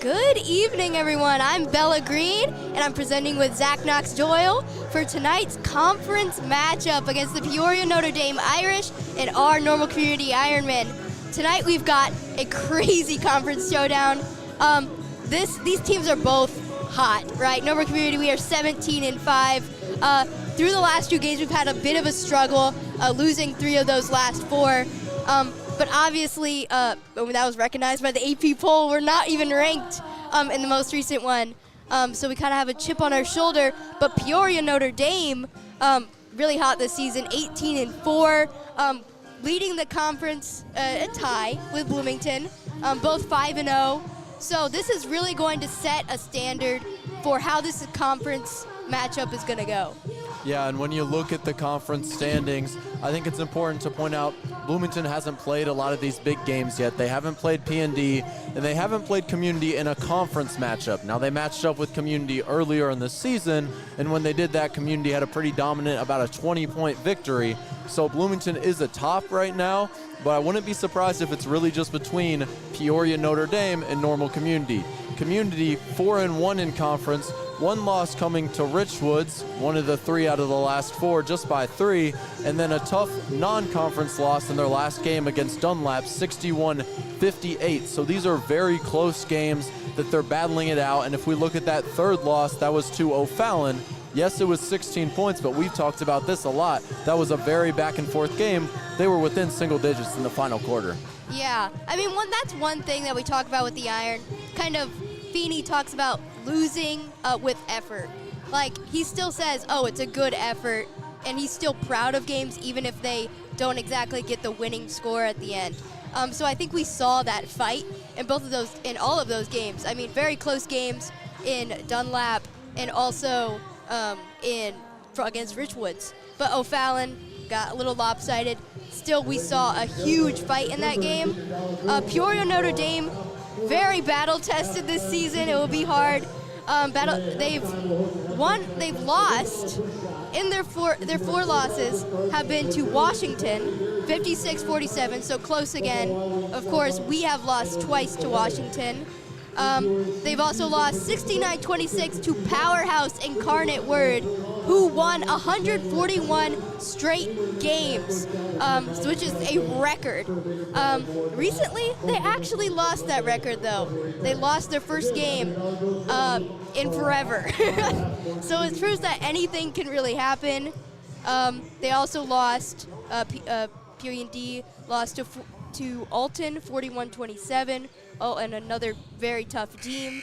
Good evening, everyone. I'm Bella Green, and I'm presenting with Zach Knox-Doyle for tonight's conference matchup against the Peoria Notre Dame Irish and our Normal Community Ironmen. Tonight we've got a crazy conference showdown. These teams are both hot, right? Normal Community, we are 17-5. Through the last two games, we've had a bit of a struggle, losing 3 of those last 4. But obviously, that was recognized by the AP poll. We're not even ranked in the most recent one. So we kind of have a chip on our shoulder. But Peoria Notre Dame, really hot this season, 18-4, leading the conference a tie with Bloomington, both 5-0. So this is really going to set a standard for how this conference matchup is going to go. Yeah, and when you look at the conference standings, I think it's important to point out Bloomington hasn't played a lot of these big games yet. They haven't played P&D, and they haven't played Community in a conference matchup. Now, they matched up with Community earlier in the season, and when they did that, Community had a pretty dominant, about a 20-point victory. So Bloomington is atop right now, but I wouldn't be surprised if it's really just between Peoria Notre Dame and Normal Community. Community 4-1 in conference, 1 loss coming to Richwoods, one of the 3 out of the last 4, just by 3, and then a tough non-conference loss in their last game against Dunlap, 61-58. So these are very close games that they're battling it out, and if we look at that 3rd loss, that was to O'Fallon. Yes, it was 16 points, but we've talked about this a lot. That was a very back-and-forth game. They were within single digits in the final quarter. Yeah, I mean, that's one thing that we talk about with the Iron. Kind of, Feeney talks about losing with effort. Like, he still says, oh, it's a good effort, and he's still proud of games even if they don't exactly get the winning score at the end. So I think we saw that fight in all of those games. I mean, very close games in Dunlap and also against Richwoods. But O'Fallon got a little lopsided. Still, we saw a huge fight in that game. Peoria Notre Dame, very battle-tested this season. It will be hard. They've lost. In their four losses have been to Washington, 56-47, so close again. Of course, we have lost twice to Washington. They've also lost 69-26 to Powerhouse Incarnate Word, who won 141 straight games, which is a record. Recently, they actually lost that record, though. They lost their first game in forever. So it proves that anything can really happen. They also lost, P&D lost to Alton, 41-27. Oh, and another very tough team.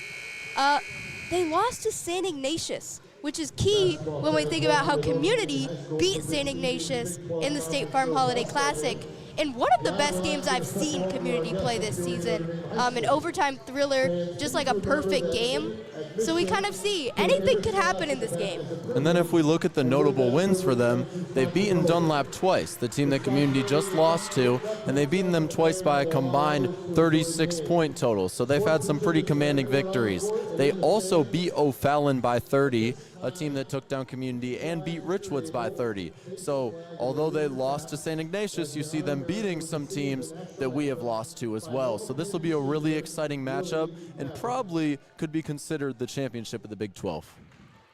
They lost to St. Ignatius, which is key when we think about how Community beat St. Ignatius in the State Farm Holiday Classic. In one of the best games I've seen Community play this season. An overtime thriller, just like a perfect game. So we kind of see anything could happen in this game. And then if we look at the notable wins for them, they've beaten Dunlap twice, the team that Community just lost to, and they've beaten them twice by a combined 36-point total. So they've had some pretty commanding victories. They also beat O'Fallon by 30, a team that took down Community, and beat Richwoods by 30. So although they lost to St. Ignatius, you see them beating some teams that we have lost to as well. So this will be a really exciting matchup and probably could be considered the championship of the Big 12.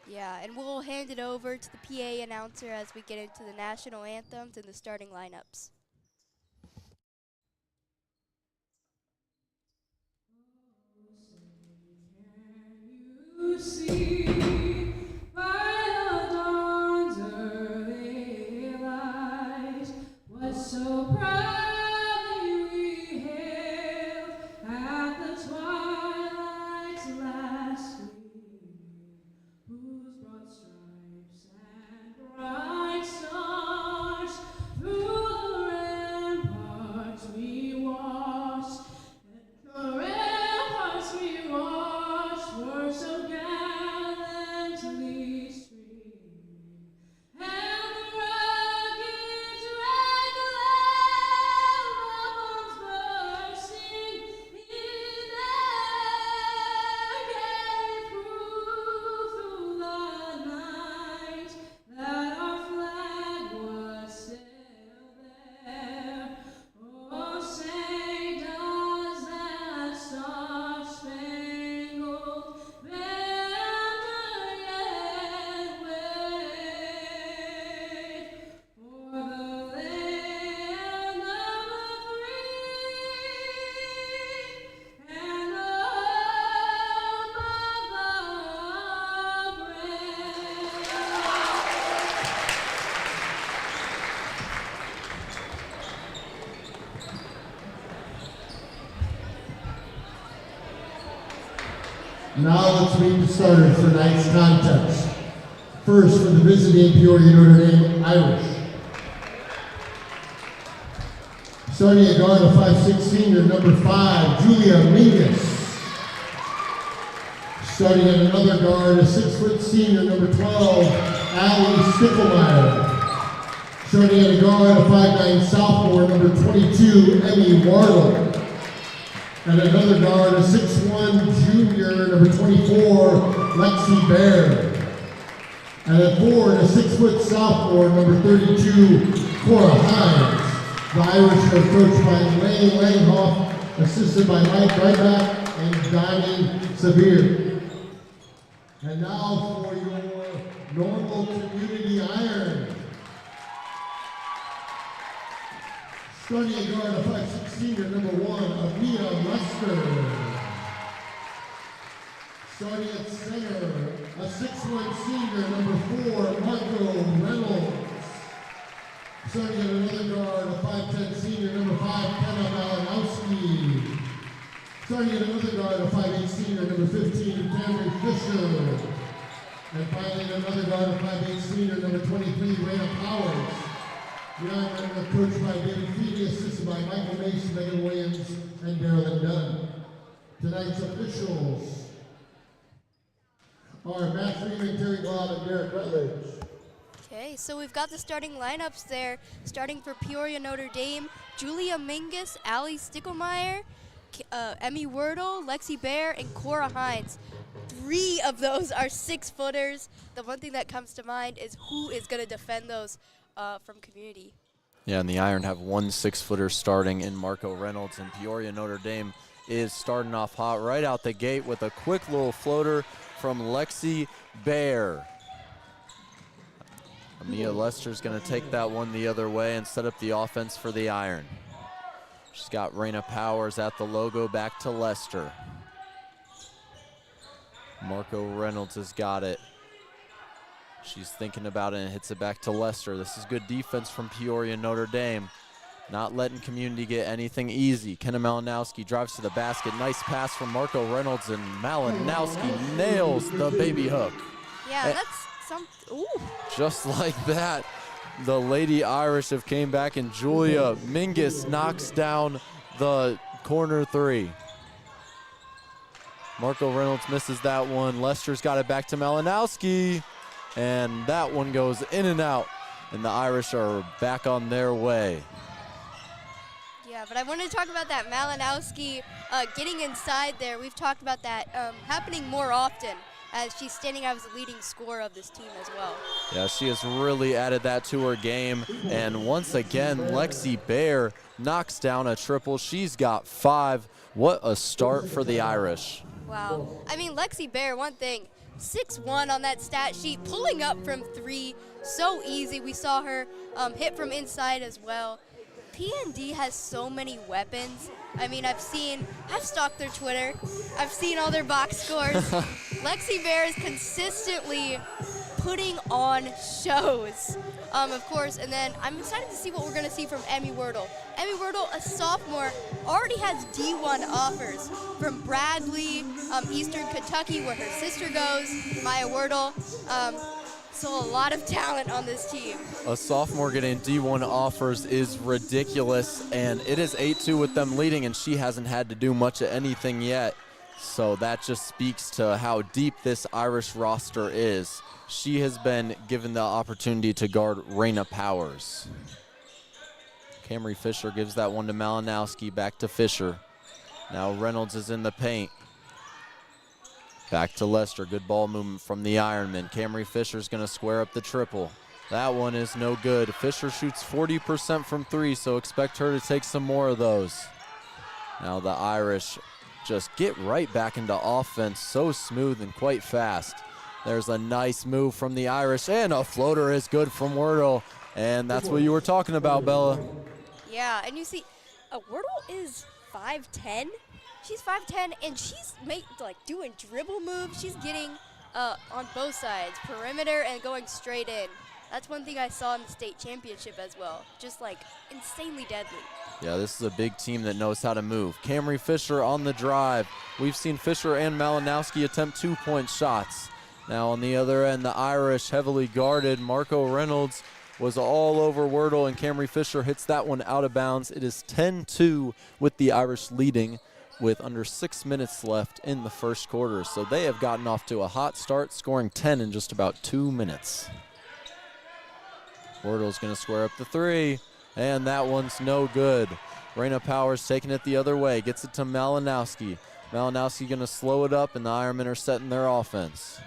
Yeah, and we'll hand it over to the PA announcer as we get into the national anthems and the starting lineups. You see by the dawn's early light what so proudly we hailed at the twilight's last gleam, whose broad stripes and bright stars through the ramparts we watched, and the ramparts we watched were so gallant Now let's meet the starters for tonight's contest. First, for the visiting Peoria Notre Dame Irish. Starting at guard, a 5'6" senior, number 5, Julia Mingus. Starting at another guard, a 6' senior, number 12, Allie Stickelmeyer. Starting at a guard, a 5'9" sophomore, number 22, Emmy Wardle. And another guard, a 6'1" junior, number 24, Lexi Baird. And at forward, a 6' sophomore, number 32, Cora Hines. The Irish are coached by Lane Langhoff, assisted by Mike Ryback and Donnie Sabir. And now for your normal community iron. Starting at guard, a 5'6" senior, number 1, Amia Lester. Starting at center, a 6'1" senior, number 4, Marco Reynolds. Starting at another guard, a 5'10" senior, number 5, Kenna Malinowski. Starting at another guard, a 5'8" senior, number 15, Cameron Fisher. And finally, another guard, a 5'8" senior, number 23, Raina Powers. The Ironmen are coached by David Feeney, assisted by Michael Mason, Megan Williams, and Darylyn Dunn. Tonight's officials are Matt Freeman, Terry Bob, and Derek Rutledge. Okay, so we've got the starting lineups there. Starting for Peoria Notre Dame, Julia Mingus, Allie Stickelmeyer, Emmy Wordle, Lexi Bear, and Cora Hines. 3 of those are 6-footers. The one thing that comes to mind is who is going to defend those from Community. Yeah, and the Iron have 1 6-footer starting in Marco Reynolds, and Peoria Notre Dame is starting off hot right out the gate with a quick little floater from Lexi Bear. Amia Lester's going to take that one the other way and set up the offense for the Iron. She's got Raina Powers at the logo, back to Lester. Marco Reynolds has got it. She's thinking about it and hits it back to Lester. This is good defense from Peoria Notre Dame. Not letting Community get anything easy. Kenna Malinowski drives to the basket. Nice pass from Marco Reynolds, and Malinowski nails the baby hook. Yeah, that's some. Ooh. Just like that, the Lady Irish have came back, and Julia Mingus knocks down the corner 3. Marco Reynolds misses that one. Lester's got it back to Malinowski, and that one goes in and out, and the Irish are back on their way. Yeah, but I wanted to talk about that Malinowski getting inside there. We've talked about that happening more often, as she's standing out as the leading scorer of this team as well. Yeah, she has really added that to her game. And once again, Lexi Bear knocks down a triple. She's got 5. What a start for the Irish. Wow. I mean, Lexi Bear, one thing, 6'1" on that stat sheet, pulling up from 3, so easy. We saw her hit from inside as well. PND has so many weapons. I mean, I've stalked their Twitter. I've seen all their box scores. Lexi Bear is consistently putting on shows, of course. And then I'm excited to see what we're going to see from Emmy Wordle. Emmy Wordle, a sophomore, already has D1 offers from Bradley, Eastern Kentucky, where her sister goes, Maya Wordle. So a lot of talent on this team. A sophomore getting D1 offers is ridiculous, and it is 8-2 with them leading, and she hasn't had to do much of anything yet. So that just speaks to how deep this Irish roster is. She has been given the opportunity to guard Raina Powers. Camry Fisher gives that one to Malinowski, back to Fisher. Now Reynolds is in the paint. Back to Lester, good ball movement from the Ironmen. Camry Fisher's gonna square up the triple. That one is no good. Fisher shoots 40% from 3, so expect her to take some more of those. Now the Irish just get right back into offense, so smooth and quite fast. There's a nice move from the Irish, and a floater is good from Wordle, and that's what you were talking about, Bella. Yeah, and you see, Wordle is 5'10". She's 5'10", and she's doing dribble moves. She's getting on both sides, perimeter and going straight in. That's one thing I saw in the state championship as well. Just insanely deadly. Yeah, this is a big team that knows how to move. Camry Fisher on the drive. We've seen Fisher and Malinowski attempt 2-point shots. Now on the other end, the Irish heavily guarded. Marco Reynolds was all over Wordle, and Camry Fisher hits that one out of bounds. It is 10-2 with the Irish leading with under 6 minutes left in the first quarter. So they have gotten off to a hot start, scoring 10 in just about 2 minutes. Wordle's going to square up the three, and that one's no good. Raina Powers taking it the other way, gets it to Malinowski. Malinowski going to slow it up, and the Ironmen are setting their offense.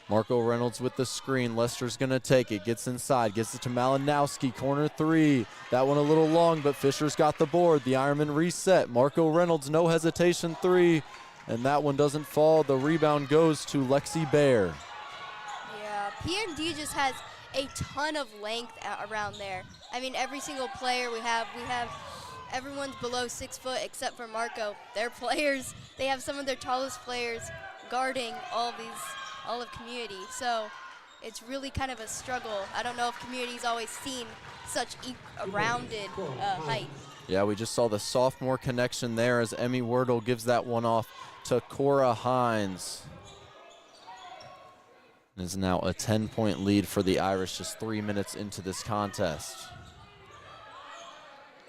Marco Reynolds with the screen. Lester's going to take it, gets inside, gets it to Malinowski, corner three. That one a little long, but Fisher's got the board. The Ironmen reset. Marco Reynolds, no hesitation three, and that one doesn't fall. The rebound goes to Lexi Bear. Yeah, PND just has a ton of length around there. I mean, every single player we have everyone's below 6 foot except for Marco. Their players, they have some of their tallest players guarding all of Community. So it's really kind of a struggle. I don't know if Community's always seen such a rounded height. Yeah, we just saw the sophomore connection there as Emmy Wordle gives that one off to Cora Hines. It is now a 10-point lead for the Irish just 3 minutes into this contest.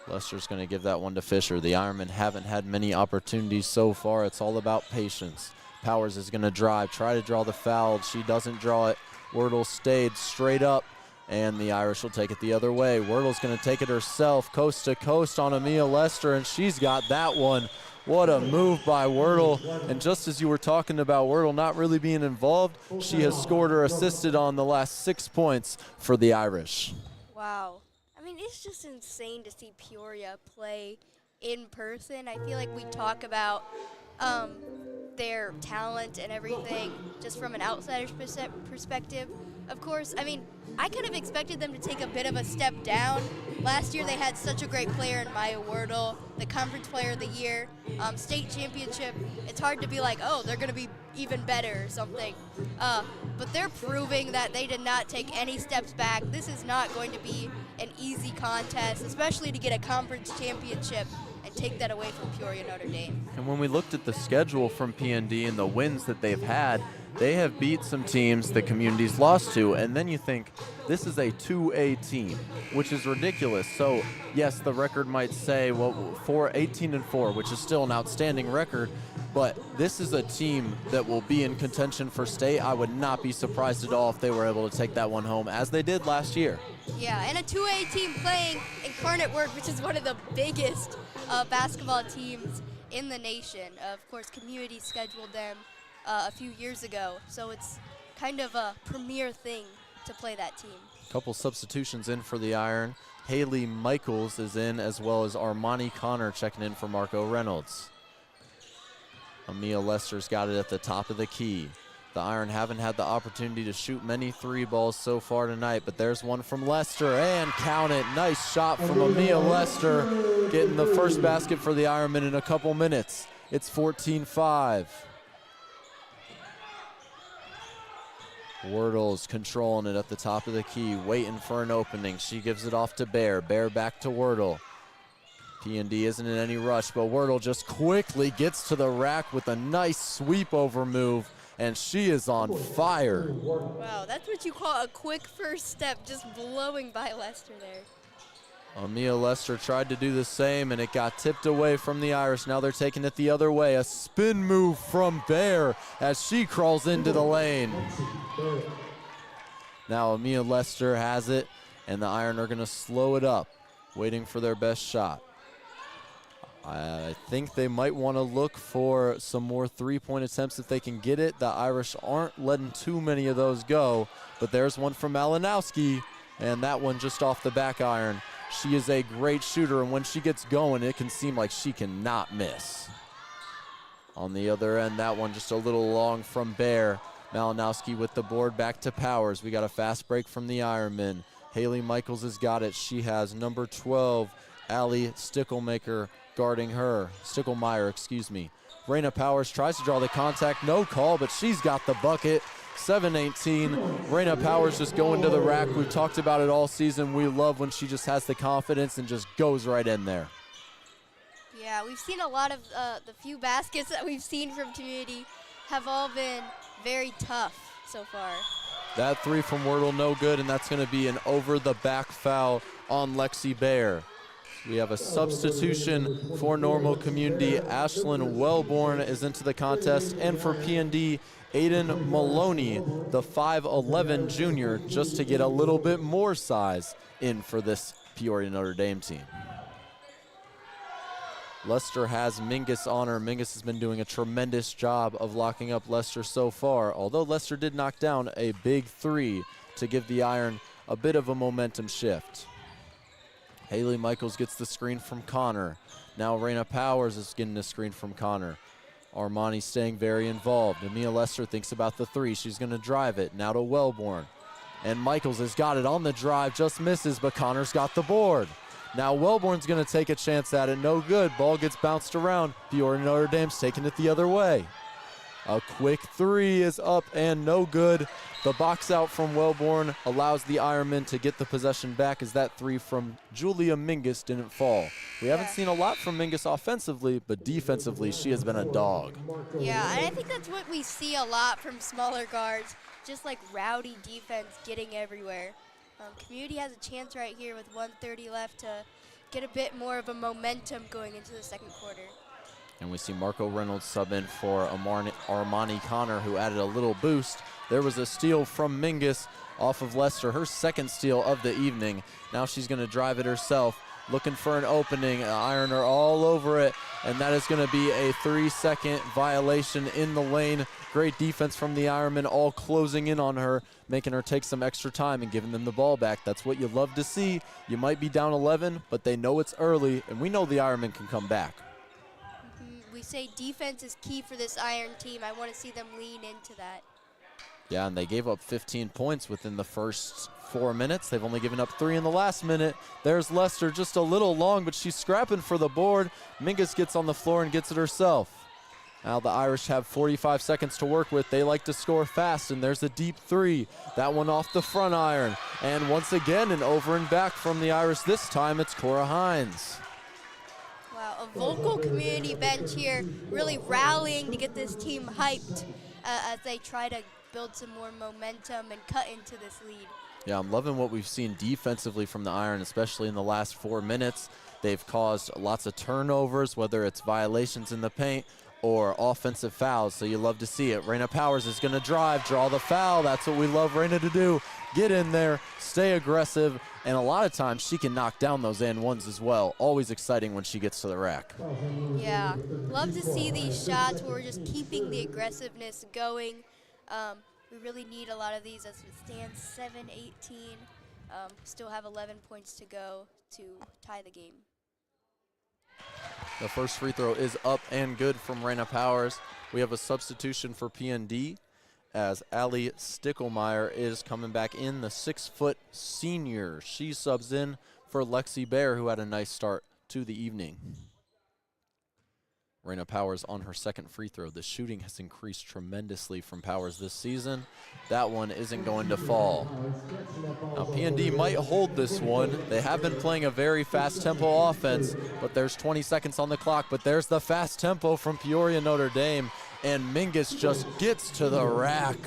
Lester's going to give that one to Fisher. The Ironmen haven't had many opportunities so far. It's all about patience. Powers is going to drive, try to draw the foul. She doesn't draw it. Wordle stayed straight up, and the Irish will take it the other way. Wordle's going to take it herself, coast to coast on Amia Lester, and she's got that one. What a move by Wordle. And just as you were talking about Wordle not really being involved, she has scored or assisted on the last 6 points for the Irish. Wow. I mean, it's just insane to see Peoria play in person. I feel like we talk about their talent and everything just from an outsider's perspective. Of course, I mean, I could have expected them to take a bit of a step down. Last year they had such a great player in Maya Wordle, the Conference Player of the Year, state championship. It's hard to be like, oh, they're going to be even better or something. But they're proving that they did not take any steps back. This is not going to be an easy contest, especially to get a conference championship and take that away from Peoria Notre Dame. And when we looked at the schedule from PND and the wins that they've had, they have beat some teams that Community's lost to, and then you think this is a 2A team, which is ridiculous. So yes, the record might say, well, 18-4, which is still an outstanding record, but this is a team that will be in contention for state. I would not be surprised at all if they were able to take that one home, as they did last year. Yeah, and a 2A team playing Incarnate Word, which is one of the biggest basketball teams in the nation. Of course, Community scheduled them a few years ago, so it's kind of a premier thing to play that team. Couple substitutions in for the Iron. Haley Michaels is in, as well as Armani Connor checking in for Marco Reynolds. Amia Lester's got it at the top of the key. The Iron haven't had the opportunity to shoot many three balls so far tonight, but there's one from Lester, and count it. Nice shot from Amia Lester, getting the first basket for the Ironmen in a couple minutes. It's 14-5. Wordle's controlling it at the top of the key, waiting for an opening. She gives it off to Bear. Bear back to Wordle. PND isn't in any rush, but Wordle just quickly gets to the rack with a nice sweep over move, and she is on fire. Wow, that's what you call a quick first step, just blowing by Lester there. Amia Lester tried to do the same, and it got tipped away from the Irish. Now they're taking it the other way. A spin move from Bear as she crawls into the lane. Now Amia Lester has it, and the Iron are going to slow it up, waiting for their best shot. I think they might want to look for some more three-point attempts if they can get it. The Irish aren't letting too many of those go, but there's one from Malinowski, and that one just off the back iron. She is a great shooter, and when she gets going, it can seem like she cannot miss. On the other end, that one just a little long from Bear. Malinowski with the board back to Powers. We got a fast break from the Ironmen. Haley Michaels has got it. She has number 12, Allie Stickelmeyer, guarding her. Sticklemeyer, excuse me. Raina Powers tries to draw the contact, no call, but she's got the bucket. 7-18. Raina Powers just going to the rack. We've talked about it all season. We love when she just has the confidence and just goes right in there. Yeah, we've seen a lot of the few baskets that we've seen from Community have all been very tough so far. That three from Wordle, no good, and that's going to be an over-the-back foul on Lexi Baer. We have a substitution for Normal Community. Ashlyn Wellborn is into the contest, and for P&D, Aiden Maloney, the 5'11 junior, just to get a little bit more size in for this Peoria Notre Dame team. Lester has Mingus on her. Mingus has been doing a tremendous job of locking up Lester so far, although Lester did knock down a big three to give the Iron a bit of a momentum shift. Haley Michaels gets the screen from Connor. Now Raina Powers is getting the screen from Connor. Armani staying very involved. Amia Lester thinks about the three. She's going to drive it. Now to Wellborn. And Michaels has got it on the drive. Just misses, but Connor's got the board. Now Wellborn's going to take a chance at it. No good. Ball gets bounced around. Peoria Notre Dame's taking it the other way. A quick three is up and no good. The box out from Wellborn allows the Ironmen to get the possession back as that three from Julia Mingus didn't fall. We haven't seen a lot from Mingus offensively, but defensively she has been a dog. Yeah, and I think that's what we see a lot from smaller guards, just like rowdy defense getting everywhere. Community has a chance right here with 1:30 left to get a bit more of a momentum going into the second quarter. And we see Marco Reynolds sub in for Armani Connor, who added a little boost. There was a steal from Mingus off of Lester, her second steal of the evening. Now she's going to drive it herself, looking for an opening. Iron her all over it, and that is going to be a 3-second violation in the lane. Great defense from the Ironmen, all closing in on her, making her take some extra time and giving them the ball back. That's what you love to see. You might be down 11, but they know it's early, and we know the Ironmen can come back. We say defense is key for this Iron team. I want to see them lean into that. Yeah, and they gave up 15 points within the first 4 minutes. They've only given up 3 in the last minute. There's Lester, just a little long, but she's scrapping for the board. Mingus gets on the floor and gets it herself. Now the Irish have 45 seconds to work with. They like to score fast, and there's a deep three. That one off the front iron. And once again, an over and back from the Irish. This time it's Cora Hines. Wow, a vocal Community bench here, really rallying to get this team hyped as they try to build some more momentum and cut into this lead. Yeah, I'm loving what we've seen defensively from the Iron, especially in the last 4 minutes. They've caused lots of turnovers, whether it's violations in the paint or offensive fouls, so you love to see it. Raina Powers is going to drive, draw the foul. That's what we love Raina to do. Get in there, stay aggressive, and a lot of times she can knock down those and ones as well. Always exciting when she gets to the rack. Yeah, love to see these shots where we're just keeping the aggressiveness going. We really need a lot of these as it stands 7-18. Still have 11 points to go to tie the game. The first free throw is up and good from Raina Powers. We have a substitution for P&D as Allie Stickelmeyer is coming back in, the 6-foot senior. She subs in for Lexi Baer, who had a nice start to the evening. Raina Powers on her second free throw. The shooting has increased tremendously from Powers this season. That one isn't going to fall. Now P&D might hold this one. They have been playing a very fast tempo offense, but there's 20 seconds on the clock. But there's the fast tempo from Peoria Notre Dame, and Mingus just gets to the rack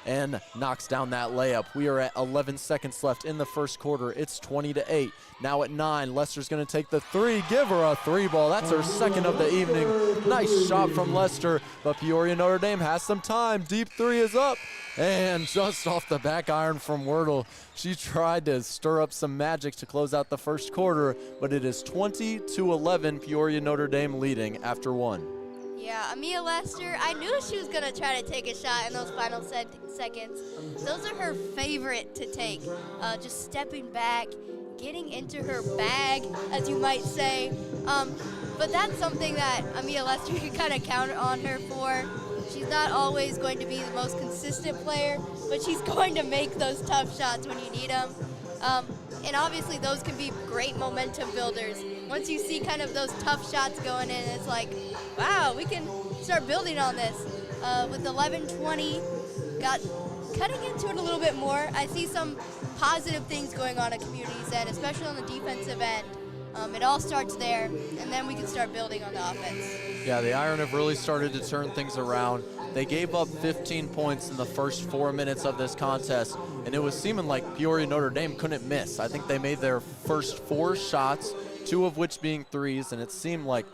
and knocks down that layup. We are at 11 seconds left in the first quarter. It's 20-8. Now at 9, Lester's going to take the three. Give her a three ball. That's her second of the evening. Nice shot from Lester, but Peoria Notre Dame has some time. Deep three is up, and just off the back iron from Wordle. She tried to stir up some magic to close out the first quarter, but it is 20-11, Peoria Notre Dame leading after 1. Yeah, Amia Lester, I knew she was going to try to take a shot in those final seconds. Those are her favorite to take. Just stepping back, getting into her bag, as you might say. But that's something that Amia Lester can kind of count on her for. She's not always going to be the most consistent player, but she's going to make those tough shots when you need them. And obviously those can be great momentum builders. Once you see kind of those tough shots going in, it's like, wow, we can start building on this. With 11:20, cutting into it a little bit more. I see some positive things going on at Community's end, especially on the defensive end. It all starts there, and then we can start building on the offense. Yeah, the Iron have really started to turn things around. They gave up 15 points in the first 4 minutes of this contest, and it was seeming like Peoria Notre Dame couldn't miss. I think they made their first 4 shots, 2 of which being threes, and it seemed like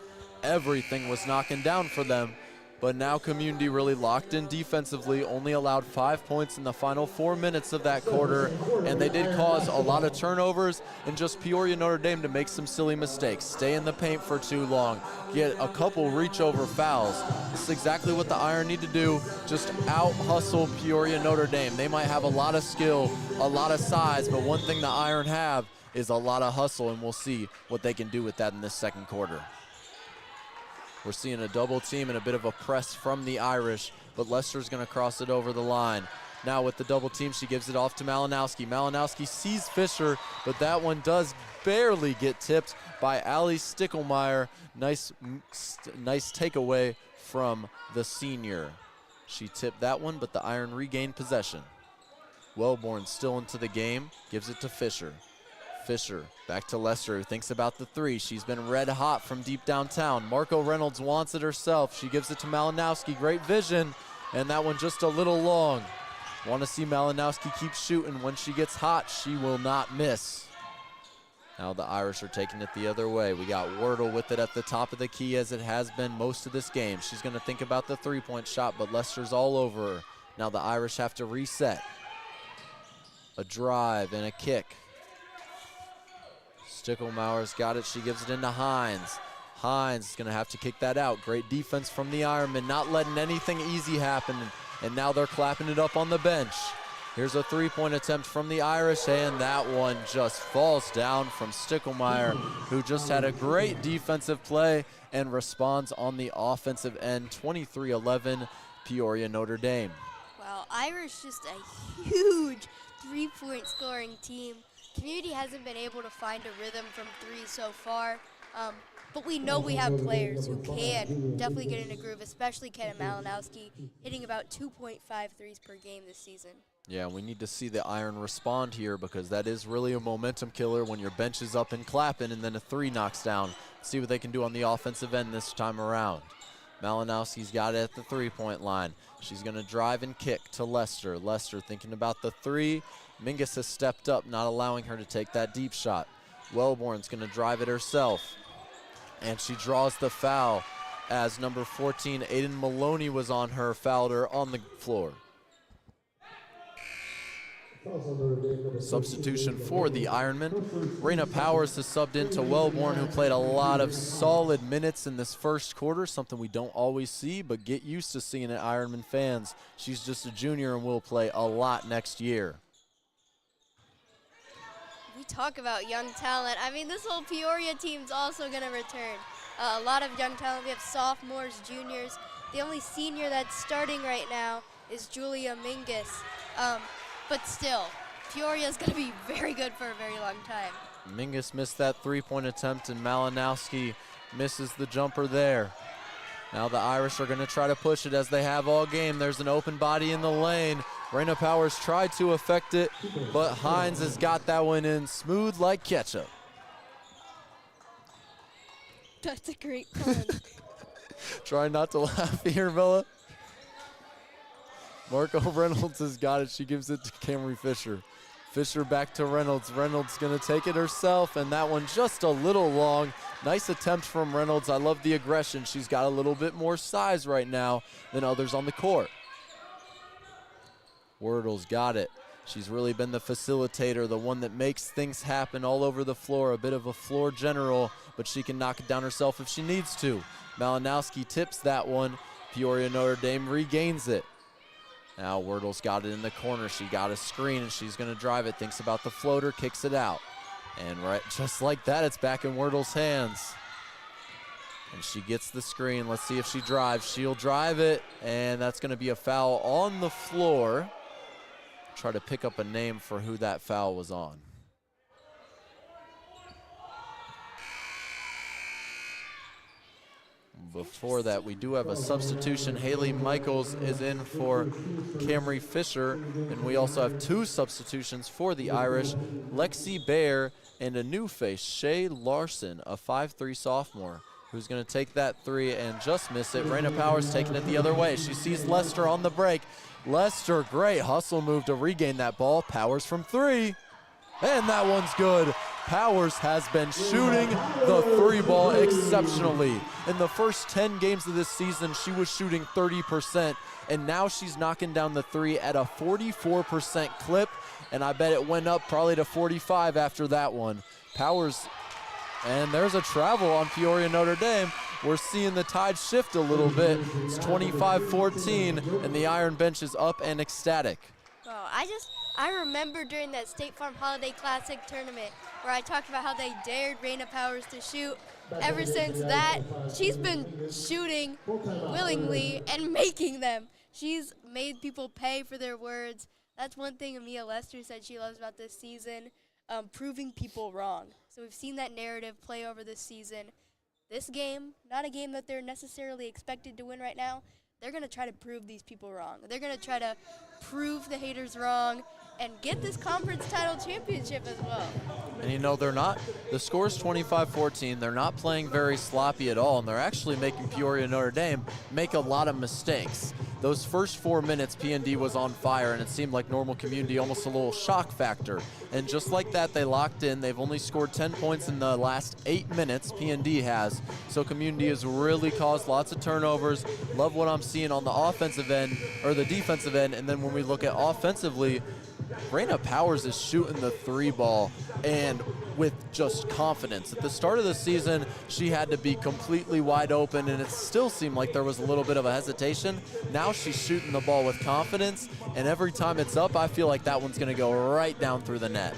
everything was knocking down for them. But now Community really locked in defensively, only allowed 5 points in the final 4 minutes of that quarter, and they did cause a lot of turnovers and just Peoria Notre Dame to make some silly mistakes, stay in the paint for too long, get a couple reach over fouls. This is exactly what the Iron need to do, just out-hustle Peoria Notre Dame. They might have a lot of skill, a lot of size, but one thing the Iron have is a lot of hustle, and we'll see what they can do with that in this second quarter. We're seeing a double team and a bit of a press from the Irish, but Lester's going to cross it over the line. Now with the double team, she gives it off to Malinowski. Malinowski sees Fisher, but that one does barely get tipped by Allie Stickelmeyer. Nice takeaway from the senior. She tipped that one, but the Iron regained possession. Wellborn still into the game, gives it to Fisher. Fisher back to Lester, who thinks about the 3. She's been red hot from deep downtown. Marco Reynolds wants it herself. She gives it to Malinowski. Great vision, and that one just a little long. Want to see Malinowski keep shooting. When she gets hot, she will not miss. Now the Irish are taking it the other way. We got Wordle with it at the top of the key, as it has been most of this game. She's going to think about the 3-point shot, but Lester's all over her. Now the Irish have to reset. A drive and a kick. Stickelmauer's got it. She gives it into Hines. Hines is going to have to kick that out. Great defense from the Ironmen, not letting anything easy happen. And now they're clapping it up on the bench. Here's a 3-point attempt from the Irish, and that one just falls down from Stickelmeyer, who just had a great defensive play and responds on the offensive end. 23-11, Peoria Notre Dame. Wow, Irish just a huge 3-point scoring team. Community hasn't been able to find a rhythm from 3 so far, but we know we have players who can definitely get in a groove, especially Ken Malinowski, hitting about 2.5 threes per game this season. Yeah, we need to see the Iron respond here, because that is really a momentum killer when your bench is up and clapping and then a 3 knocks down. See what they can do on the offensive end this time around. Malinowski's got it at the 3-point line. She's going to drive and kick to Lester. Lester thinking about the 3. Mingus has stepped up, not allowing her to take that deep shot. Wellborn's going to drive it herself, and she draws the foul as number 14, Aiden Maloney, was on her, fouled her on the floor. Substitution for the Ironmen. Raina Powers has subbed into Wellborn, who played a lot of solid minutes in this first quarter, something we don't always see, but get used to seeing it, Ironman fans. She's just a junior and will play a lot next year. We talk about young talent. I mean, this whole Peoria team's also going to return. A lot of young talent. We have sophomores, juniors. The only senior that's starting right now is Julia Mingus. But still, Peoria's going to be very good for a very long time. Mingus missed that 3-point attempt, and Malinowski misses the jumper there. Now the Irish are going to try to push it, as they have all game. There's an open body in the lane. Raina Powers tried to affect it, but Hines has got that one in smooth like ketchup. That's a great pun. Try not to laugh here, Bella. Marco Reynolds has got it. She gives it to Camry Fisher. Fisher back to Reynolds. Reynolds going to take it herself, and that one just a little long. Nice attempt from Reynolds. I love the aggression. She's got a little bit more size right now than others on the court. Wordle's got it. She's really been the facilitator, the one that makes things happen all over the floor, a bit of a floor general, but she can knock it down herself if she needs to. Malinowski tips that one. Peoria Notre Dame regains it. Now Wordle's got it in the corner. She got a screen, and she's going to drive it. Thinks about the floater, kicks it out. And right, just like that, it's back in Wordle's hands. And she gets the screen. Let's see if she drives. She'll drive it, and that's going to be a foul on the floor. Try to pick up a name for who that foul was on. Before that, we do have a substitution. Haley Michaels is in for Camry Fisher, and we also have 2 substitutions for the Irish. Lexi Bear and a new face, Shay Larson, a 5'3" sophomore, who's going to take that 3 and just miss it. Raina Powers taking it the other way. She sees Lester on the break. Lester, great hustle move to regain that ball. Powers from 3, and that one's good. Powers has been shooting the 3 ball exceptionally. In the first 10 games of this season, she was shooting 30%, and now she's knocking down the 3 at a 44% clip, and I bet it went up probably to 45 after that one. Powers, and there's a travel on Peoria Notre Dame. We're seeing the tide shift a little bit. It's 25-14, and the Iron Bench is up and ecstatic. Oh, I remember during that State Farm Holiday Classic tournament where I talked about how they dared Raina Powers to shoot. Ever since that, she's been shooting willingly and making them. She's made people pay for their words. That's one thing Amia Lester said she loves about this season, proving people wrong. So we've seen that narrative play over this season. This game, not a game that they're necessarily expected to win right now. They're going to try to prove these people wrong. They're going to try to prove the haters wrong and get this conference title championship as well. And you know, they're not, the score's 25-14. They're not playing very sloppy at all, and they're actually making Peoria Notre Dame make a lot of mistakes. Those first 4 minutes, P&D was on fire, and it seemed like Normal Community almost a little shock factor. And just like that, they locked in. They've only scored 10 points in the last 8 minutes, P&D has. So Community has really caused lots of turnovers. Love what I'm seeing on the offensive end, or the defensive end. And then when we look at offensively, Raina Powers is shooting the 3 ball, and with just confidence. At the start of the season, she had to be completely wide open, and it still seemed like there was a little bit of a hesitation. Now she's shooting the ball with confidence, and every time it's up, I feel like that one's going to go right down through the net.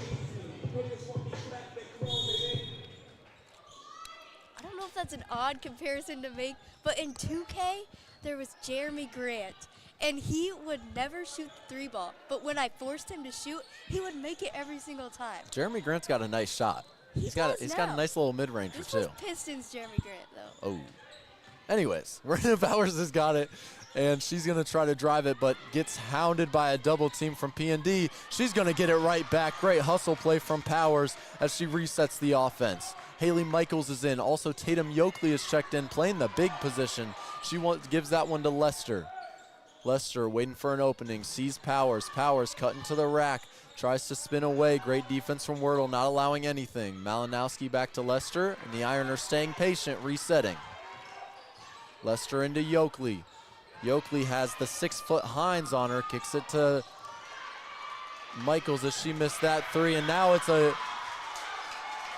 I don't know if that's an odd comparison to make, but in 2K, there was Jeremy Grant. And he would never shoot the 3 ball. But when I forced him to shoot, he would make it every single time. Jeremy Grant's got a nice shot. He's got a nice little mid-ranger, this too. was Pistons Jeremy Grant, though. Oh. Anyways, Raina Powers has got it, and she's going to try to drive it, but gets hounded by a double team from P&D. She's going to get it right back. Great hustle play from Powers as she resets the offense. Haley Michaels is in. Also, Tatum Yoakley is checked in, playing the big position. She gives that one to Lester. Lester waiting for an opening, sees Powers. Powers cutting to the rack, tries to spin away. Great defense from Wordle, not allowing anything. Malinowski back to Lester, and the Iron are staying patient, resetting. Lester into Yoakley. Yoakley has the 6-foot Hines on her, kicks it to Michaels as she missed that 3, and now it's a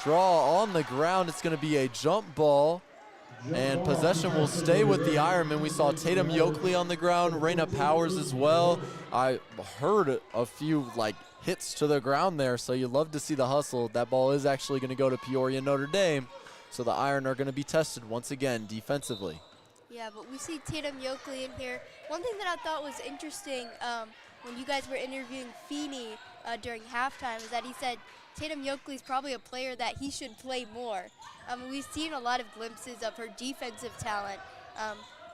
draw on the ground. It's going to be a jump ball. And possession will stay with the Ironmen. We saw Tatum Yoakley on the ground, Raina Powers as well. I heard a few hits to the ground there, so you love to see the hustle. That ball is actually going to go to Peoria Notre Dame, so the Iron are going to be tested once again defensively. Yeah, but we see Tatum Yoakley in here. One thing that I thought was interesting when you guys were interviewing Feeney during halftime is that he said Tatum Yoakley's probably a player that he should play more. We've seen a lot of glimpses of her defensive talent,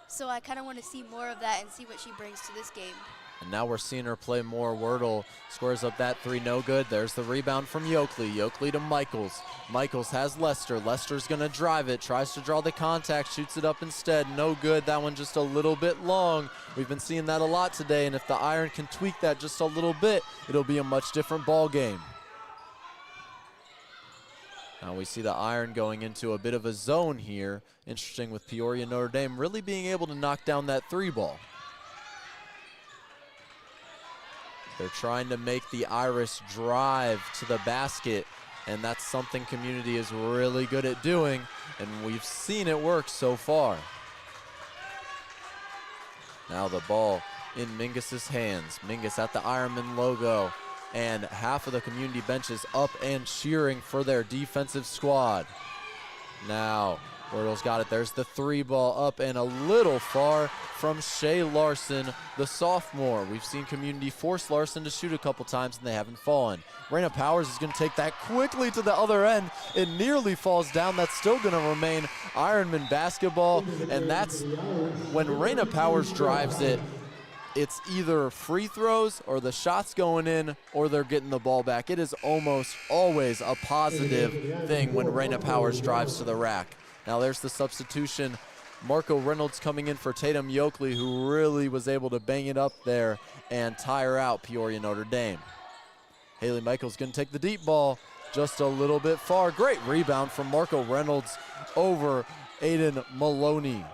so I kind of want to see more of that and see what she brings to this game. And now we're seeing her play more. Wordle squares up that 3, no good. There's the rebound from Yoakley. Yoakley to Michaels. Michaels has Lester. Lester's going to drive it, tries to draw the contact, shoots it up instead. No good. That one just a little bit long. We've been seeing that a lot today, and if the Iron can tweak that just a little bit, it'll be a much different ball game. Now we see the Iron going into a bit of a zone here. Interesting with Peoria Notre Dame really being able to knock down that 3 ball. They're trying to make the Irish drive to the basket, and that's something Community is really good at doing, and we've seen it work so far. Now the ball in Mingus's hands. Mingus at the Ironman logo. And half of the Community bench is up and cheering for their defensive squad. Now, Wordle's got it. There's the 3 ball up and a little far from Shea Larson, the sophomore. We've seen Community force Larson to shoot a couple times and they haven't fallen. Raina Powers is going to take that quickly to the other end. It nearly falls down. That's still going to remain Ironman basketball, and that's when Raina Powers drives it. It's either free throws or the shot's going in or they're getting the ball back. It is almost always a positive thing when Raina Powers drives to the rack. Now there's the substitution. Marco Reynolds coming in for Tatum Yoakley, who really was able to bang it up there and tire out Peoria Notre Dame. Haley Michaels going to take the deep ball just a little bit far. Great rebound from Marco Reynolds over Aiden Maloney.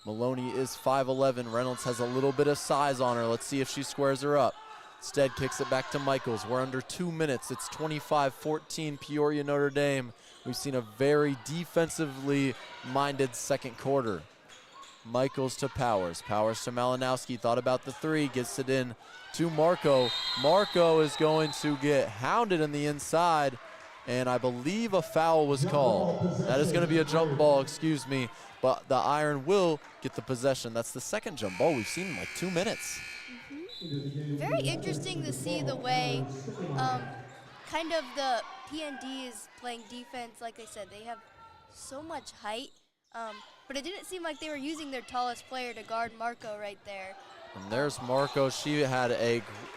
Maloney is 5'11". Reynolds has a little bit of size on her. Let's see if she squares her up. Stead kicks it back to Michaels. We're under 2 minutes. It's 25-14 Peoria Notre Dame. We've seen a very defensively minded second quarter. Michaels to Powers. Powers to Malinowski. Thought about the 3. Gets it in to Marco. Marco is going to get hounded in the inside, and I believe a foul was called. That is going to be a jump ball, excuse me, but the Iron will get the possession. That's the second jump ball we've seen in like 2 minutes. Very interesting to see the way kind of the PND is playing defense. Like I said, they have so much height, but it didn't seem like they were using their tallest player to guard Marco right there. And there's Marco. She had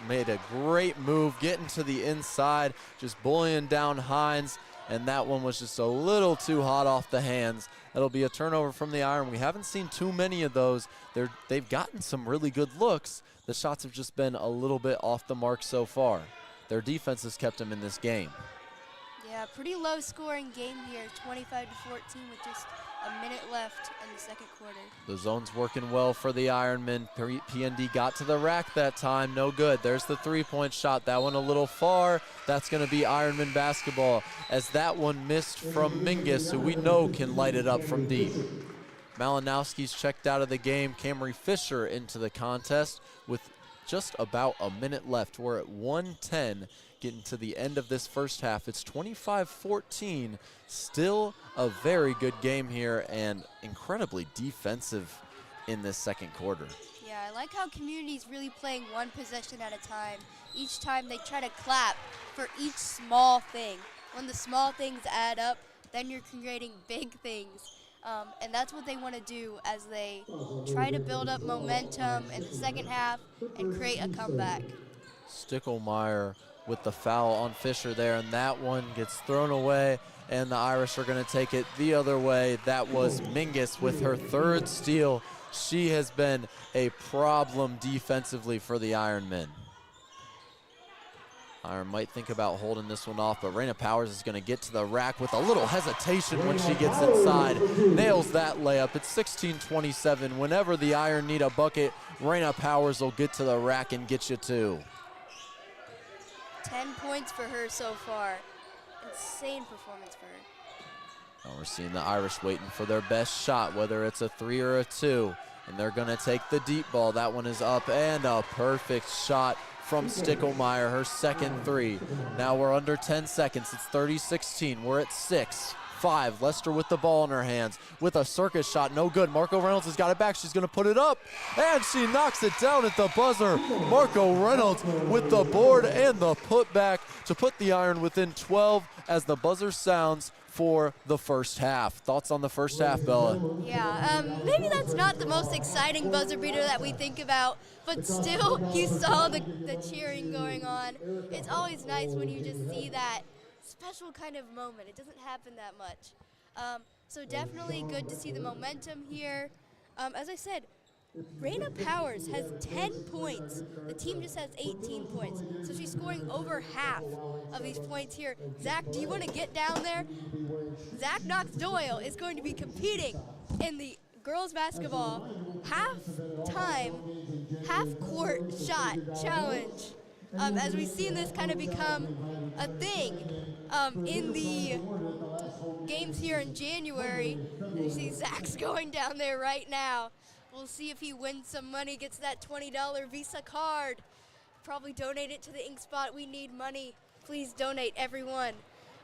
made a great move, getting to the inside, just bullying down Hines, and that one was just a little too hot off the hands. That'll be a turnover from the Iron. We haven't seen too many of those. They've gotten some really good looks. The shots have just been a little bit off the mark so far. Their defense has kept them in this game. Yeah, pretty low scoring game here, 25-14 with just a minute left in the second quarter. The zone's working well for the Ironmen. PND got to the rack that time, no good. There's the 3-point shot, that one a little far. That's gonna be Ironman basketball as that one missed from Mingus, who we know can light it up from deep. Malinowski's checked out of the game. Camry Fisher into the contest with just about a minute left. We're at 1:10, getting to the end of this first half. It's 25-14. Still a very good game here and incredibly defensive in this second quarter. Yeah, I like how Community's really playing one possession at a time. Each time they try to clap for each small thing. When the small things add up, then you're creating big things. And that's what they want to do as they try to build up momentum in the second half and create a comeback. Stickelmeyer with the foul on Fisher there, and that one gets thrown away, and the Irish are going to take it the other way. That was Mingus with her 3rd steal. She has been a problem defensively for the Ironmen. Iron might think about holding this one off, but Raina Powers is going to get to the rack with a little hesitation when she gets inside. Nails that layup. It's 16-27. Whenever the Iron need a bucket, Raina Powers will get to the rack and get you 2. 10 points for her so far. Insane performance for her. Now we're seeing the Irish waiting for their best shot, whether it's a 3 or a 2. And they're going to take the deep ball. That one is up, and a perfect shot from Stickelmeyer, her second 3. Now we're under 10 seconds. It's 30-16. We're at 6-5. Lester with the ball in her hands with a circus shot. No good. Marco Reynolds has got it back. She's going to put it up, and she knocks it down at the buzzer. Marco Reynolds with the board and the putback to put the Iron within 12 as the buzzer sounds for the first half. Thoughts on the first half, Bella? Yeah, maybe that's not the most exciting buzzer beater that we think about, but still, you saw the cheering going on. It's always nice when you just see that special kind of moment. It doesn't happen that much. So definitely good to see the momentum here. As I said, Raina Powers has 10 points. The team just has 18 points. So she's scoring over half of these points here. Zach, do you want to get down there? Zach Knox-Doyle is going to be competing in the girls basketball half-court shot challenge. As we've seen this kind of become a thing in the games here in January. You see Zach's going down there right now. We'll see if he wins some money, gets that $20 Visa card. Probably donate it to the Ink Spot. We need money. Please donate, everyone.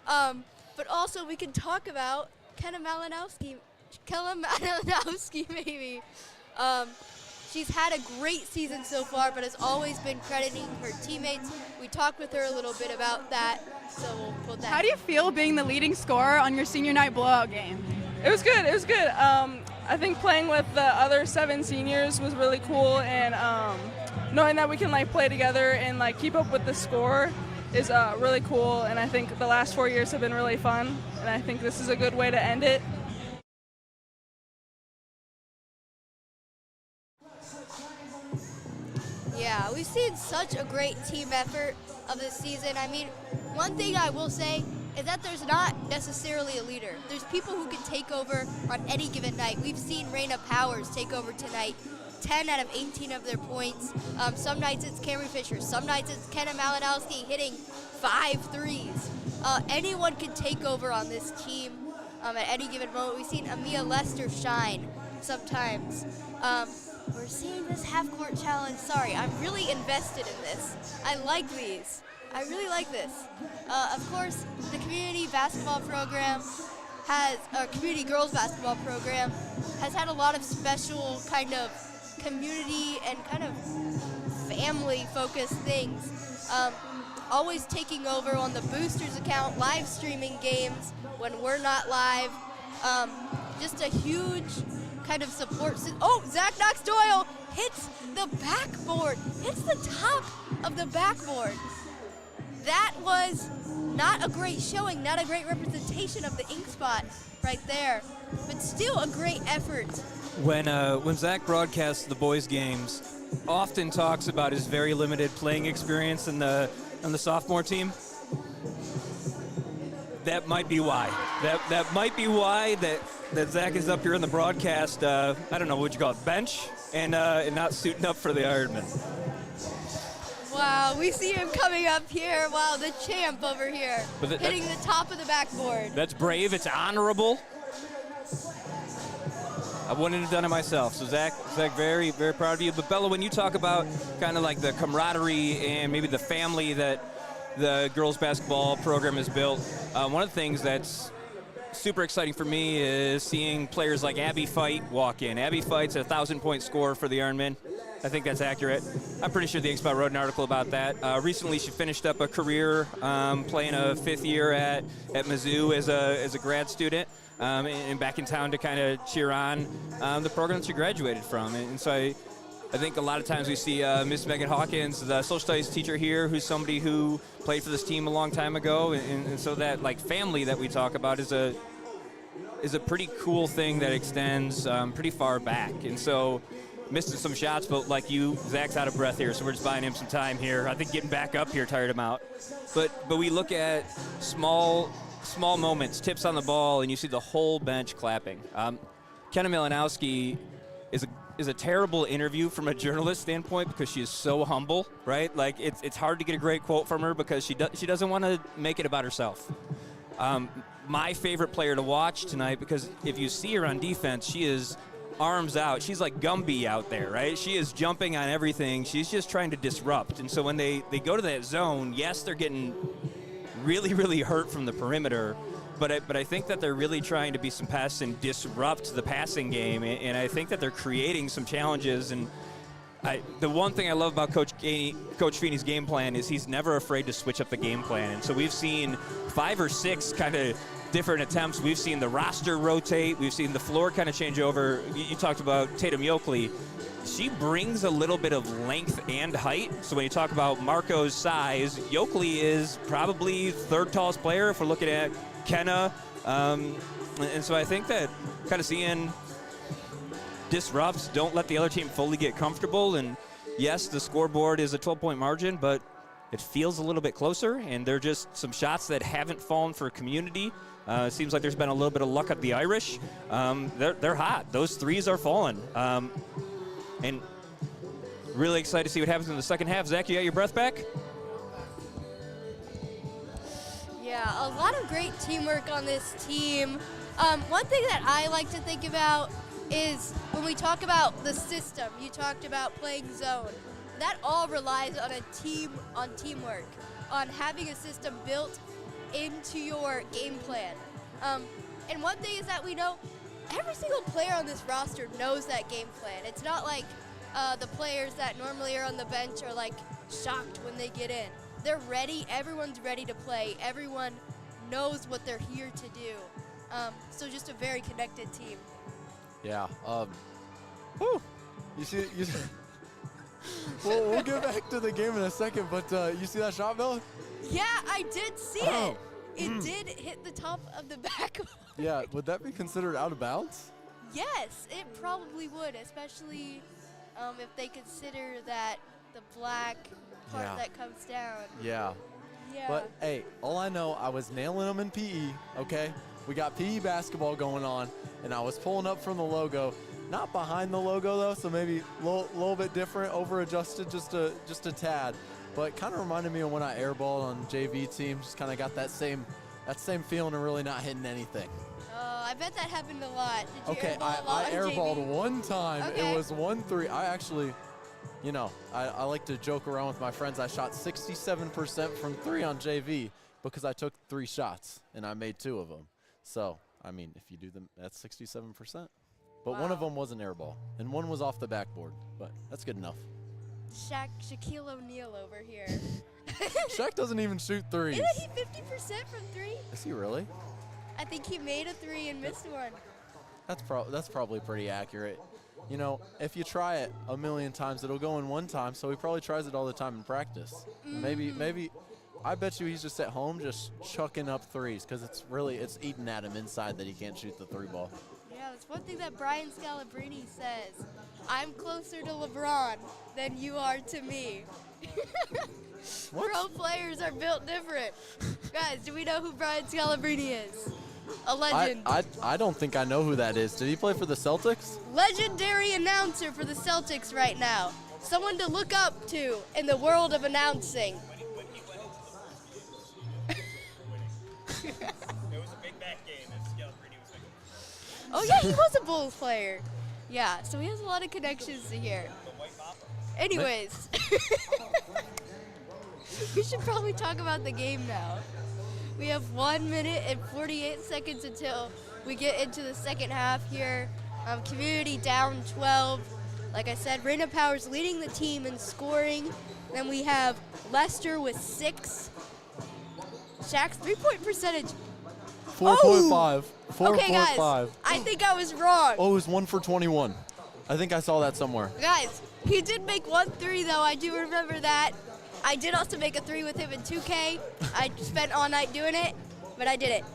But also we can talk about Kenna Malinowski, maybe. She's had a great season so far, but has always been crediting her teammates. We talked with her a little bit about that, so we'll put that. How do you feel being the leading scorer on your senior night blowout game? It was good. I think playing with the other 7 seniors was really cool, and knowing that we can play together and keep up with the score is really cool. And I think the last 4 years have been really fun, and I think this is a good way to end it. Yeah, we've seen such a great team effort of this season. I mean, one thing I will say is that there's not necessarily a leader. There's people who can take over on any given night. We've seen Raina Powers take over tonight, 10 out of 18 of their points. Some nights it's Cameron Fisher. Some nights it's Kenna Malinowski hitting 5 threes. Anyone can take over on this team at any given moment. We've seen Amia Lester shine sometimes. We're seeing this half-court challenge. Sorry, I'm really invested in this. I like these. I really like this. Of course, the community basketball program community girls basketball program has had a lot of special kind of community and kind of family-focused things. Always taking over on the Boosters account, live streaming games when we're not live. Just a huge kind of support. Oh, Zach Knox-Doyle hits the backboard, hits the top of the backboard. That was not a great showing, not a great representation of the ink spot right there, but still a great effort. When Zach broadcasts the boys' games, often talks about his very limited playing experience on the sophomore team. That might be why. That might be why that Zach is up here in the broadcast. I don't know what you call it, bench, and not suiting up for the Ironman. Wow, we see him coming up here. Wow, the champ over here, hitting the top of the backboard. That's brave. It's honorable. I wouldn't have done it myself. So Zach, very, very proud of you. But Bella, when you talk about kind of the camaraderie and maybe the family that the girls basketball program has built, one of the things that's super exciting for me is seeing players like Abby Fight walk in. Abby Fight's a 1,000-point scorer for the Ironmen. I think that's accurate. I'm pretty sure the Ink Spot wrote an article about that. Recently, she finished up a career playing a 5th year at Mizzou as a grad student, and back in town to kind of cheer on the program that she graduated from. And so I think a lot of times we see Miss Megan Hawkins, the social studies teacher here, who's somebody who played for this team a long time ago, and so that family that we talk about is a pretty cool thing that extends pretty far back. And so missing some shots, but like you, Zach's out of breath here, so we're just buying him some time here. I think getting back up here tired him out. But we look at small moments, tips on the ball, and you see the whole bench clapping. Kenna Malinowski is a terrible interview from a journalist standpoint because she is so humble, right? It's hard to get a great quote from her because she doesn't want to make it about herself. My favorite player to watch tonight, because if you see her on defense, she is arms out. She's like Gumby out there, right? She is jumping on everything. She's just trying to disrupt. And so when they go to that zone, yes, they're getting really, really hurt from the perimeter, but I think that they're really trying to be some pests and disrupt the passing game, and I think that they're creating some challenges. And the one thing I love about Coach Feeney's game plan is he's never afraid to switch up the game plan. And so we've seen 5 or 6 kind of different attempts. We've seen the roster rotate. We've seen the floor kind of change over. You talked about Tatum Yoakley. She brings a little bit of length and height. So when you talk about Marco's size, Yoakley is probably 3rd tallest player if we're looking at Kenna. And so I think that kind of seeing disrupts, don't let the other team fully get comfortable. And yes, the scoreboard is a 12-point margin, but it feels a little bit closer, and they're just some shots that haven't fallen for Community. It seems like there's been a little bit of luck at the Irish. They're hot. Those threes are falling. And really excited to see what happens in the second half. Zach, you got your breath back? Yeah, a lot of great teamwork on this team. One thing that I like to think about is when we talk about the system, you talked about playing zone. That all relies on teamwork, on having a system built into your game plan. And one thing is that we know every single player on this roster knows that game plan. It's not like the players that normally are on the bench are like shocked when they get in. They're ready. Everyone's ready to play. Everyone knows what they're here to do. So just a very connected team. Yeah. Whew. You see. We'll get back to the game in a second, but you see that shot, Bill? Yeah, I did see it. It did hit the top of the backboard. Yeah. Would that be considered out of bounds? Yes, it probably would, especially if they consider that the black part that comes down. Yeah. Yeah. But, hey, all I know, I was nailing them in PE, okay? We got PE basketball going on, and I was pulling up from the logo. Not behind the logo, though, so maybe a little bit different, over-adjusted just a tad. But kind of reminded me of when I airballed on JV team. Just kind of got that same feeling of really not hitting anything. I bet that happened a lot. Did you Okay, airball I on airballed JV? one time. Okay. It was 1-3. I actually, I like to joke around with my friends. I shot 67% from 3 on JV because I took 3 shots, and I made 2 of them. So, I mean, if you do them, that's 67%. But one of them was an airball, and one was off the backboard. But that's good enough. Shaquille O'Neal over here. Shaq doesn't even shoot threes. Isn't he 50% from 3? Is he really? I think he made a 3 and missed one. That's probably pretty accurate. You know, if you try it a million times, it'll go in one time. So he probably tries it all the time in practice. Maybe. I bet you he's just at home just chucking up threes because it's eating at him inside that he can't shoot the 3 ball. Yeah, that's one thing that Brian Scalabrine says. I'm closer to LeBron than you are to me. Pro players are built different. Guys, do we know who Brian Scalabrine is? A legend. I don't think I know who that is. Did he play for the Celtics? Legendary announcer for the Celtics right now. Someone to look up to in the world of announcing. It was a big back game that Scalabrine was like. Oh yeah, he was a Bulls player. Yeah, so he has a lot of connections to here. Anyways, we should probably talk about the game now. We have 1 minute and 48 seconds until we get into the second half here. Community down 12. Like I said, Raina Powers leading the team in scoring. Then we have Lester with 6. Shaq's 3-point percentage. 4.5. 4.5. Okay, guys, I think I was wrong. Oh, it was 1 for 21. I think I saw that somewhere. Guys, he did make 1 3, though. I do remember that. I did also make a 3 with him in 2K. I spent all night doing it, but I did it.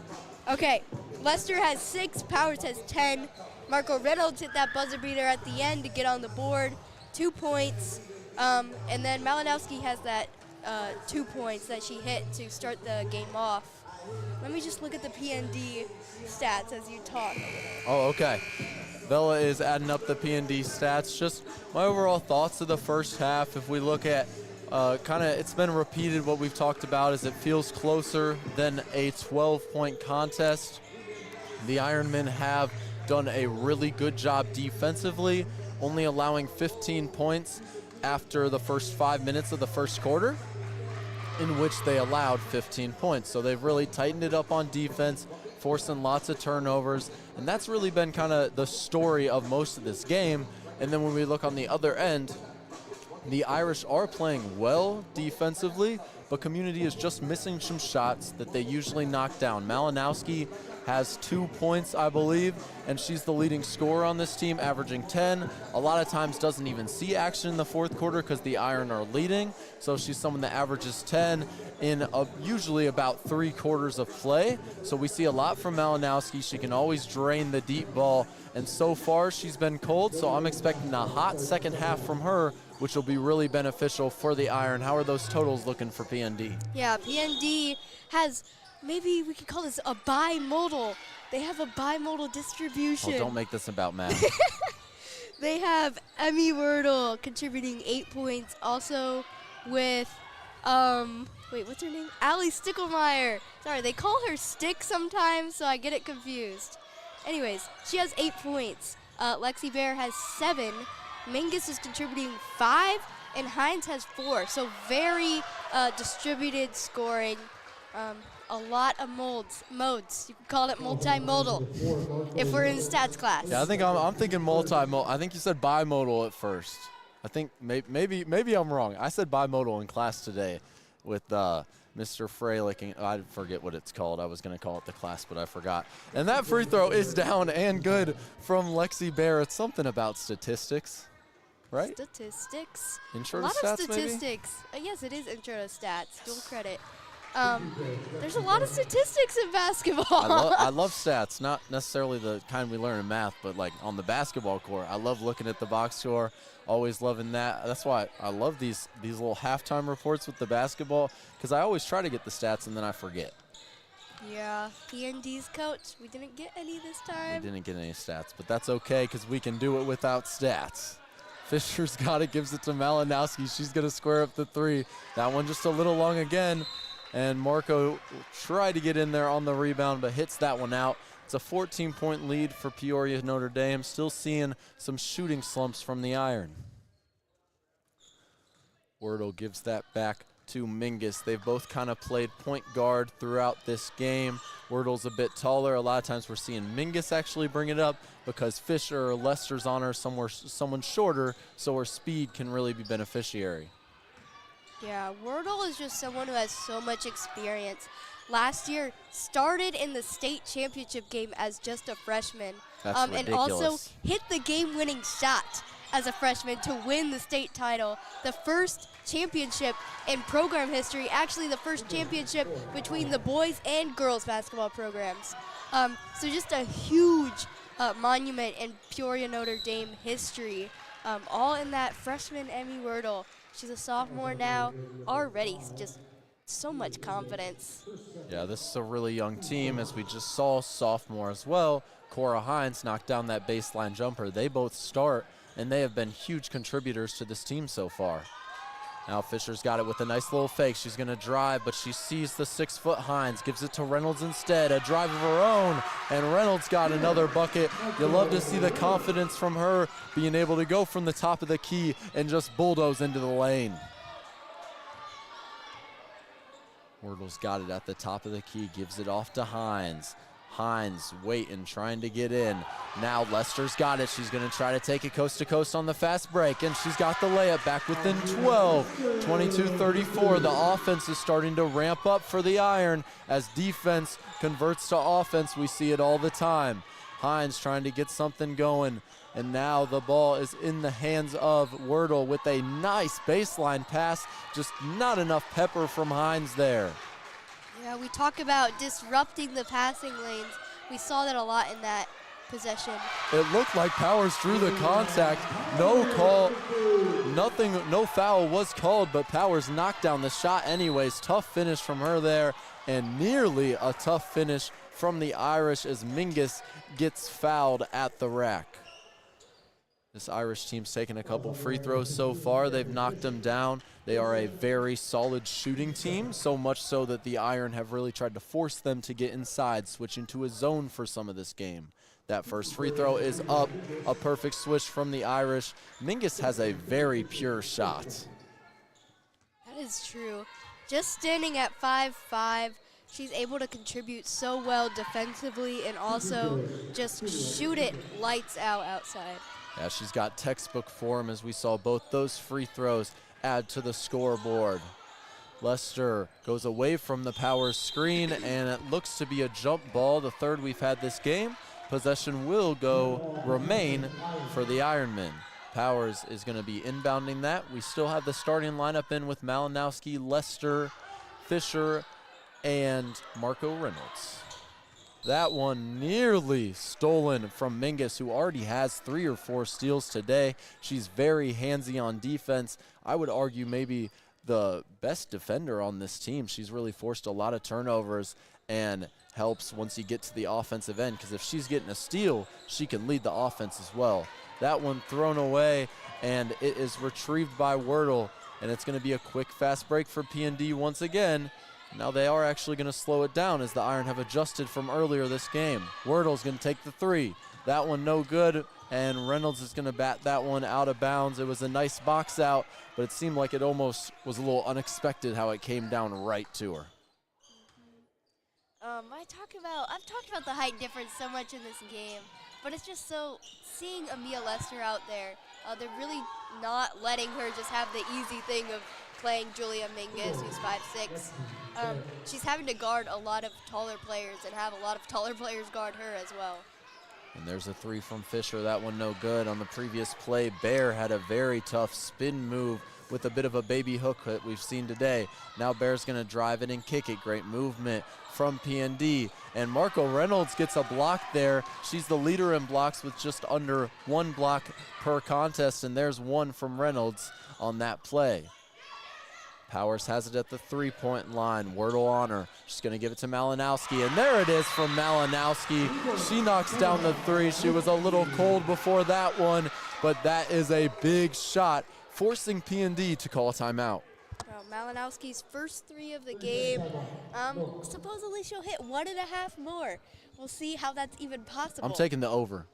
Okay, Lester has 6, Powers has 10. Marco Reynolds hit that buzzer beater at the end to get on the board, 2 points. And then Malinowski has that 2 points that she hit to start the game off. Let me just look at the PND stats as you talk. Oh, okay. Bella is adding up the PND stats. Just my overall thoughts of the first half. If we look at it's been repeated what we've talked about is it feels closer than a 12-point contest. The Ironmen have done a really good job defensively, only allowing 15 points after the first 5 minutes of the first quarter, in which they allowed 15 points. So they've really tightened it up on defense, forcing lots of turnovers, and that's really been kind of the story of most of this game. And then when we look on the other end, the Irish are playing well defensively, but Community is just missing some shots that they usually knock down. Malinowski has 2 points, I believe, and she's the leading scorer on this team, averaging 10. A lot of times doesn't even see action in the fourth quarter because the Iron are leading, so she's someone that averages 10 in usually about 3 quarters of play. So we see a lot from Malinowski. She can always drain the deep ball, and so far she's been cold, so I'm expecting a hot second half from her, which will be really beneficial for the Iron. How are those totals looking for PND? Yeah, PND has, maybe we could call this a bimodal. They have a bimodal distribution. Oh, don't make this about math. They have Emmy Wordle contributing 8 points, also with, what's her name? Allie Stickelmeyer. Sorry, they call her Stick sometimes, so I get it confused. Anyways, she has 8 points. Lexi Bear has 7. Mingus is contributing 5, and Hines has 4. So very distributed scoring. a lot of modes. You can call it multimodal if we're in stats class. Yeah, I think I'm thinking multimodal. I think you said bimodal at first. I think maybe I'm wrong. I said bimodal in class today with Mr. Freilich. And I forget what it's called. I was going to call it the class, but I forgot. And that free throw is down and good from Lexi Bear. It's something about statistics, right? Statistics. Intro a to lot stats, of statistics. Yes, it is intro to stats. Dual credit. There's a lot of statistics in basketball. I love stats, not necessarily the kind we learn in math, but like on the basketball court. I love looking at the box score, always loving that. That's why I love these little halftime reports with the basketball, because I always try to get the stats and then I forget. Yeah, PND's coach, we didn't get any this time. We didn't get any stats, but that's okay because we can do it without stats. Fisher's got it, gives it to Malinowski. She's going to square up the three. That one just a little long again. And Marco tried to get in there on the rebound, but hits that one out. It's a 14-point lead for Peoria Notre Dame. Still seeing some shooting slumps from the Iron. Wordle gives that back to Mingus. They've both kind of played point guard throughout this game. Wordle's a bit taller. A lot of times we're seeing Mingus actually bring it up because Fisher or Lester's on her, someone shorter, so her speed can really be beneficiary. Yeah, Wordle is just someone who has so much experience. Last year, started in the state championship game as just a freshman. That's and ridiculous. Also hit the game-winning shot as a freshman to win the state title. The first championship in program history, actually the first championship between the boys and girls basketball programs. So just a huge monument in Peoria Notre Dame history, all in that freshman Emmy Wordle. She's a sophomore now, already just so much confidence. Yeah, this is a really young team, as we just saw, sophomore as well. Cora Hines knocked down that baseline jumper. They both start, and they have been huge contributors to this team so far. Now Fisher's got it with a nice little fake. She's going to drive, but she sees the 6-foot Hines, gives it to Reynolds instead. A drive of her own, and Reynolds got another bucket. You love to see the confidence from her, being able to go from the top of the key and just bulldoze into the lane. Wordle's got it at the top of the key, gives it off to Hines. Hines waiting, trying to get in. Now Lester's got it. She's going to try to take it coast to coast on the fast break, and she's got the layup back within 12. 22-34. The offense is starting to ramp up for the Iron as defense converts to offense. We see it all the time. Hines trying to get something going, and now the ball is in the hands of Wordle with a nice baseline pass. Just not enough pepper from Hines there. Yeah, we talk about disrupting the passing lanes. We saw that a lot in that possession. It looked like Powers drew the contact. No call, nothing, no foul was called, but Powers knocked down the shot anyways. Tough finish from her there, and nearly a tough finish from the Irish as Mingus gets fouled at the rack. This Irish team's taken a couple free throws so far. They've knocked them down. They are a very solid shooting team, so much so that the Iron have really tried to force them to get inside, switching to a zone for some of this game. That first free throw is up. A perfect switch from the Irish. Mingus has a very pure shot. That is true. Just standing at 5'5", she's able to contribute so well defensively and also just shoot it lights out outside. Yeah, she's got textbook form, as we saw both those free throws add to the scoreboard. Lester goes away from the Powers screen, and it looks to be a jump ball, the third we've had this game. Possession will remain for the Ironmen. Powers is going to be inbounding that. We still have the starting lineup in with Malinowski, Lester, Fisher, and Marco Reynolds. That one nearly stolen from Mingus, who already has 3 or 4 steals today. She's very handsy on defense. I would argue maybe the best defender on this team. She's really forced a lot of turnovers and helps once you get to the offensive end, because if she's getting a steal, she can lead the offense as well. That one thrown away, and it is retrieved by Wordle, and it's going to be a quick fast break for P&D once again. Now they are actually going to slow it down as the Iron have adjusted from earlier this game. Wordle's going to take the 3. That one no good, and Reynolds is going to bat that one out of bounds. It was a nice box out, but it seemed like it almost was a little unexpected how it came down right to her. I've talked about the height difference so much in this game, but it's just so, seeing Amia Lester out there, they're really not letting her just have the easy thing of playing Julia Mingus, who's 5'6". She's having to guard a lot of taller players and have a lot of taller players guard her as well. And there's a three from Fisher. That one no good. On the previous play, Bear had a very tough spin move with a bit of a baby hook that we've seen today. Now Bear's going to drive it and kick it. Great movement from PND. And Marco Reynolds gets a block there. She's the leader in blocks with just under 1 block per contest, and there's one from Reynolds on that play. Powers has it at the 3-point line. Wordle on her. She's going to give it to Malinowski, and there it is from Malinowski. She knocks down the three. She was a little cold before that one, but that is a big shot, forcing PND to call a timeout. Malinowski's first 3 of the game. Supposedly she'll hit 1.5 more. We'll see how that's even possible. I'm taking the over.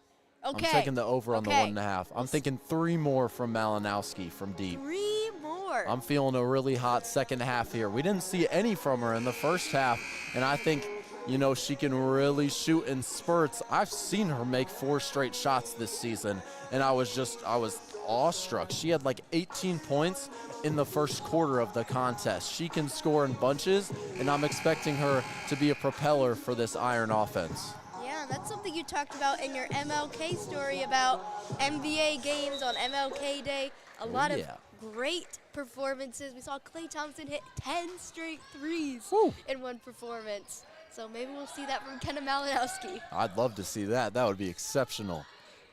Okay. I'm taking the over on the 1.5. I'm thinking 3 more from Malinowski from deep. 3 more. I'm feeling a really hot second half here. We didn't see any from her in the first half, and I think, you know, she can really shoot in spurts. I've seen her make 4 straight shots this season, and I was awestruck. She had like 18 points in the first quarter of the contest. She can score in bunches, and I'm expecting her to be a propeller for this Iron offense. Yeah, that's something you talked about in your MLK story about NBA games on MLK Day. A lot of great performances. We saw Klay Thompson hit 10 straight threes in one performance. So maybe we'll see that from Kenna Malinowski. I'd love to see that. That would be exceptional.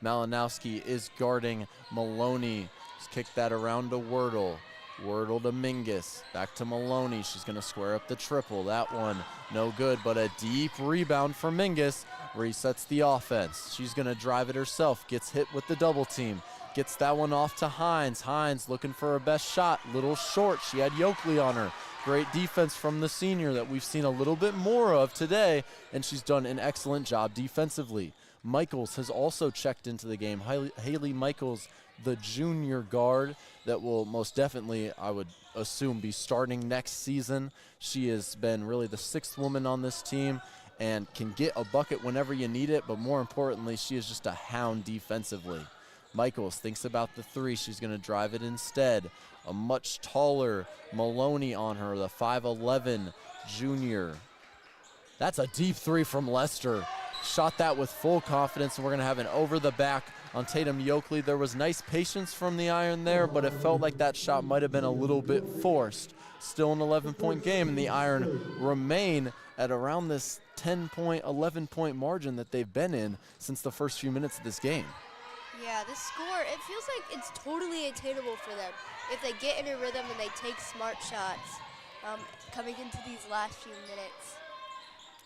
Malinowski is guarding Maloney. Just kick that around to Wordle. Wordle to Mingus. Back to Maloney. She's going to square up the triple. That one no good, but a deep rebound for Mingus. Resets the offense. She's going to drive it herself. Gets hit with the double team. Gets that one off to Hines. Hines looking for her best shot. Little short. She had Yoakley on her. Great defense from the senior that we've seen a little bit more of today, and she's done an excellent job defensively. Michaels has also checked into the game. Haley Michaels, the junior guard that will most definitely, I would assume, be starting next season. She has been really the 6th woman on this team and can get a bucket whenever you need it, but more importantly, she is just a hound defensively. Michaels thinks about the 3. She's going to drive it instead. A much taller Maloney on her, the 5'11 junior. That's a deep 3 from Lester. Shot that with full confidence, and we're going to have an over the back on Tatum Yoakley. There was nice patience from the Iron there, but it felt like that shot might have been a little bit forced. Still an 11-point game, and the Iron remain at around this 10-point, 11-point margin that they've been in since the first few minutes of this game. Yeah, this score, it feels like it's totally attainable for them if they get in a rhythm and they take smart shots coming into these last few minutes.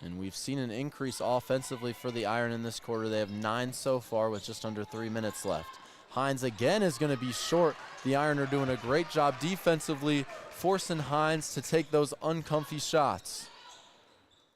And we've seen an increase offensively for the Iron in this quarter. They have 9 so far with just under 3 minutes left. Hines again is going to be short. The Iron are doing a great job defensively, forcing Hines to take those uncomfy shots.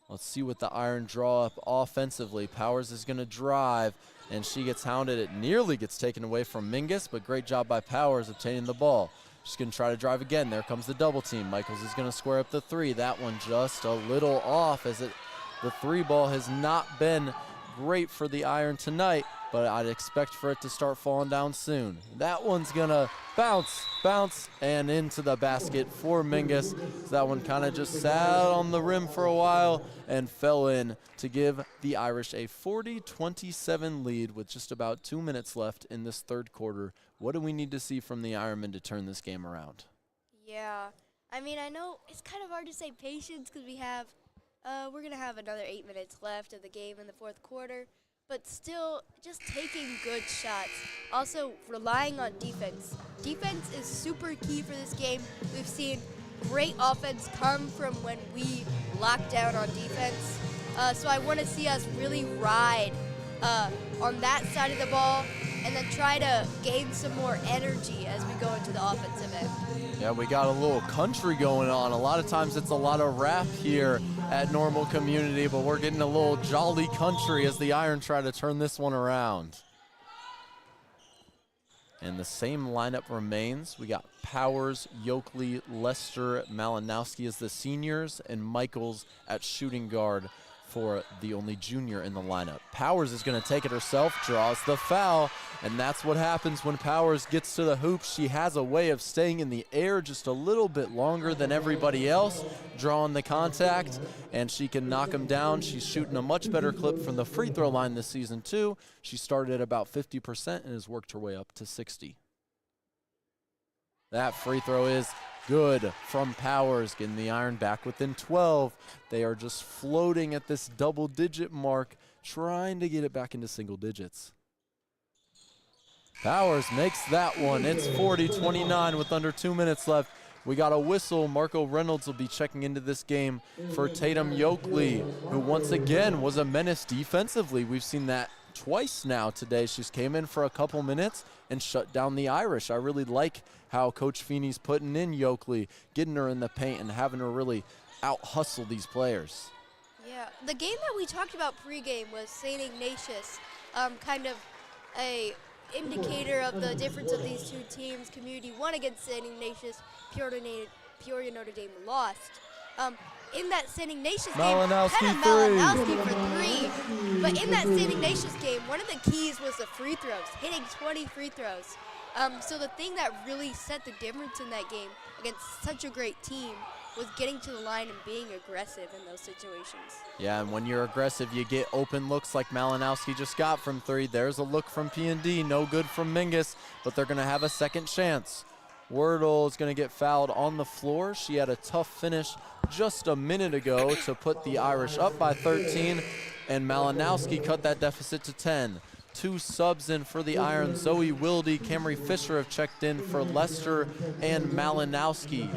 Let's see what the Iron draw up offensively. Powers is going to drive, and she gets hounded. It nearly gets taken away from Mingus, but great job by Powers obtaining the ball. She's going to try to drive again. There comes the double team. Michaels is going to square up the 3. That one just a little off as the 3 ball has not been great for the Iron tonight, but I'd expect for it to start falling down soon. That one's going to bounce, and into the basket for Mingus. That one kind of just sat on the rim for a while and fell in to give the Irish a 40-27 lead with just about 2 minutes left in this third quarter. What do we need to see from the Ironmen to turn this game around? Yeah, I mean, I know it's kind of hard to say patience because we're going to have another 8 minutes left of the game in the fourth quarter, but still just taking good shots. Also relying on defense. Defense is super key for this game. We've seen great offense come from when we lock down on defense. So I want to see us really ride on that side of the ball and then try to gain some more energy as we go into the offensive end. Yeah, we got a little country going on. A lot of times it's a lot of rap here at Normal Community, but we're getting a little jolly country as the Iron try to turn this one around. And the same lineup remains. We got Powers, Yoakley, Lester, Malinowski as the seniors, and Michaels at shooting guard for the only junior in the lineup. Powers is going to take it herself, draws the foul, and that's what happens when Powers gets to the hoop. She has a way of staying in the air just a little bit longer than everybody else, drawing the contact, and she can knock them down. She's shooting a much better clip from the free throw line this season too. She started at about 50% and has worked her way up to 60. That free throw is good from Powers, getting the Iron back within 12. They are just floating at this double-digit mark, trying to get it back into single digits. Powers makes that one. It's 40-29 with under 2 minutes left. We got a whistle. Marco Reynolds will be checking into this game for Tatum Yoakley, who once again was a menace defensively. We've seen that twice now today. She's came in for a couple minutes and shut down the Irish. I really like how Coach Feeney's putting in Yoakley, getting her in the paint and having her really out-hustle these players. Yeah, the game that we talked about pregame was St. Ignatius, kind of a indicator of the difference of these two teams. Community won against St. Ignatius, Peoria Notre Dame lost. In that St. Ignatius game, Malinowski for three. But in that St. Ignatius game, one of the keys was the free throws, hitting 20 free throws. So the thing that really set the difference in that game against such a great team was getting to the line and being aggressive in those situations. Yeah, and when you're aggressive, you get open looks like Malinowski just got from three. There's a look from P&D, no good from Mingus, but they're going to have a second chance. Wordle is going to get fouled on the floor. She had a tough finish just a minute ago to put the Irish up by 13, and Malinowski cut that deficit to 10. Two subs in for the Iron. Zoe Wilde, Camry Fisher have checked in for Lester and Malinowski.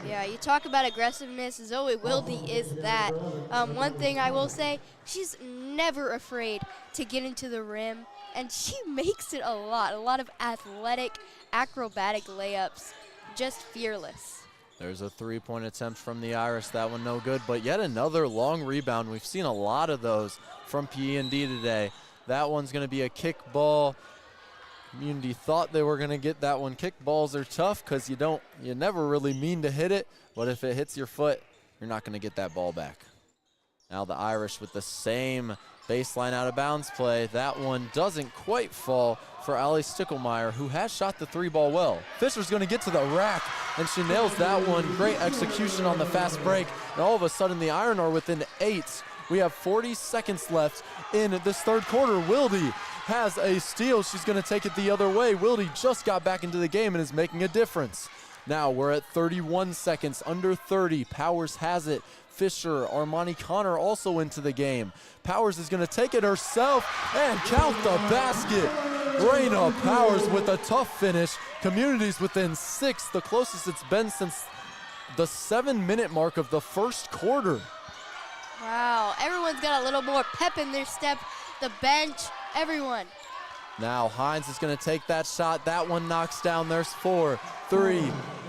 Yeah, you talk about aggressiveness. Zoe Wilde is that. One thing I will say, she's never afraid to get into the rim, and she makes it a lot of athletic, acrobatic layups, just fearless. There's a three-point attempt from the Irish. That one no good, but yet another long rebound. We've seen a lot of those from P&D today. That one's going to be a kick ball. Community thought they were going to get that one. Kick balls are tough because you never really mean to hit it, but if it hits your foot, you're not going to get that ball back. Now the Irish with the same baseline out of bounds play. That one doesn't quite fall for Allie Stickelmeyer, who has shot the three ball well. Fisher's going to get to the rack, and she nails that one. Great execution on the fast break, and all of a sudden the Iron are within 8. We have 40 seconds left in this third quarter. Wilde has a steal. She's going to take it the other way. Wilde just got back into the game and is making a difference. Now we're at 31 seconds, under 30. Powers has it. Fisher, Armani Connor also into the game. Powers is going to take it herself and count the basket. Raina Powers with a tough finish. Community's within 6, the closest it's been since the 7-minute mark of the first quarter. Wow, everyone's got a little more pep in their step. The bench, everyone. Now Hines is going to take that shot. That one knocks down. There's 4, 3,